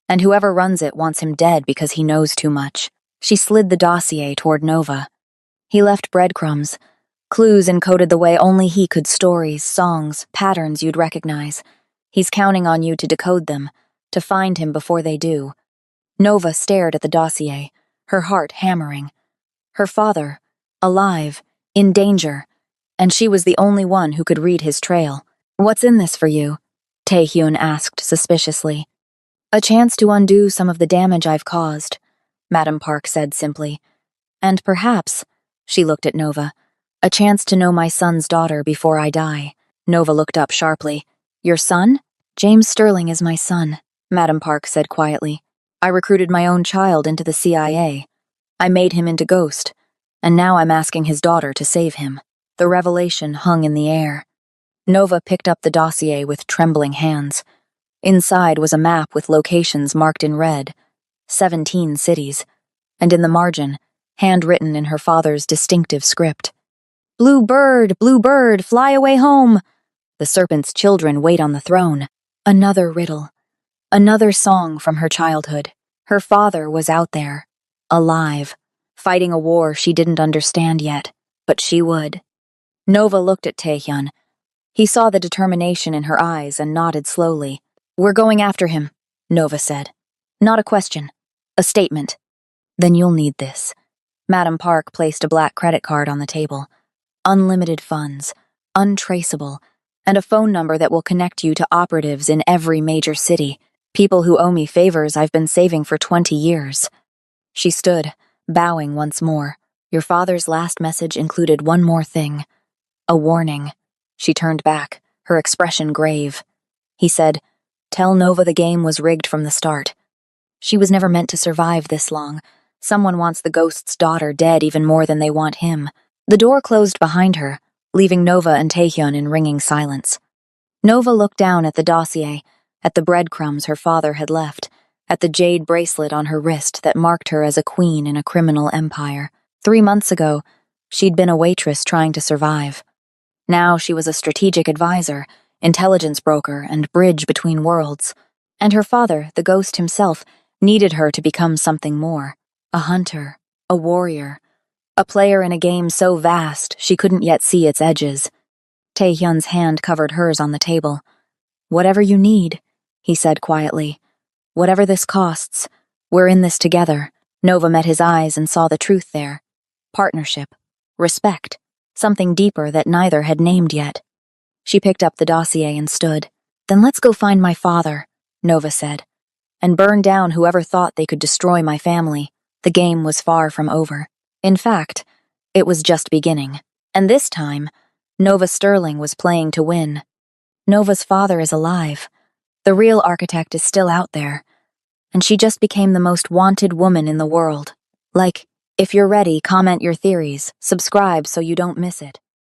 S1: and whoever runs it wants him dead because he knows too much." She slid the dossier toward Nova. "He left breadcrumbs, clues encoded the way only he could, stories, songs, patterns you'd recognize. He's counting on you to decode them, to find him before they do." Nova stared at the dossier, her heart hammering. Her father, alive, in danger, and she was the only one who could read his trail. "What's in this for you?" Taehyun asked suspiciously. "A chance to undo some of the damage I've caused," Madam Park said simply. "And perhaps," she looked at Nova, "a chance to know my son's daughter before I die." Nova looked up sharply. "Your son?" "James Sterling is my son," Madam Park said quietly. "I recruited my own child into the CIA. I made him into Ghost, and now I'm asking his daughter to save him." The revelation hung in the air. Nova picked up the dossier with trembling hands. Inside was a map with locations marked in red, 17 cities, and in the margin, handwritten in her father's distinctive script. Blue bird, fly away home! The serpent's children wait on the throne. Another riddle. Another song from her childhood. Her father was out there, alive, fighting a war she didn't understand yet, but she would. Nova looked at Taehyun. He saw the determination in her eyes and nodded slowly. We're going after him, Nova said. Not a question, a statement. Then you'll need this. Madam Park placed a black credit card on the table. Unlimited funds, untraceable, and a phone number that will connect you to operatives in every major city, people who owe me favors I've been saving for 20 years. She stood, bowing once more. Your father's last message included one more thing. A warning. She turned back, her expression grave. He said, Tell Nova the game was rigged from the start. She was never meant to survive this long. Someone wants the ghost's daughter dead even more than they want him. The door closed behind her, leaving Nova and Taehyun in ringing silence. Nova looked down at the dossier, at the breadcrumbs her father had left, at the jade bracelet on her wrist that marked her as a queen in a criminal empire. 3 months ago, she'd been a waitress trying to survive. Now she was a strategic advisor, intelligence broker, and bridge between worlds. And her father, the ghost himself, needed her to become something more. A hunter, a warrior, a player in a game so vast she couldn't yet see its edges. Taehyun's hand covered hers on the table. Whatever you need, he said quietly. Whatever this costs, we're in this together. Nova met his eyes and saw the truth there. Partnership, respect, something deeper that neither had named yet. She picked up the dossier and stood. Then let's go find my father, Nova said, and burn down whoever thought they could destroy my family. The game was far from over. In fact, it was just beginning. And this time, Nova Sterling was playing to win. Nova's father is alive. The real architect is still out there. And she just became the most wanted woman in the world. Like, if you're ready, comment your theories, subscribe so you don't miss it.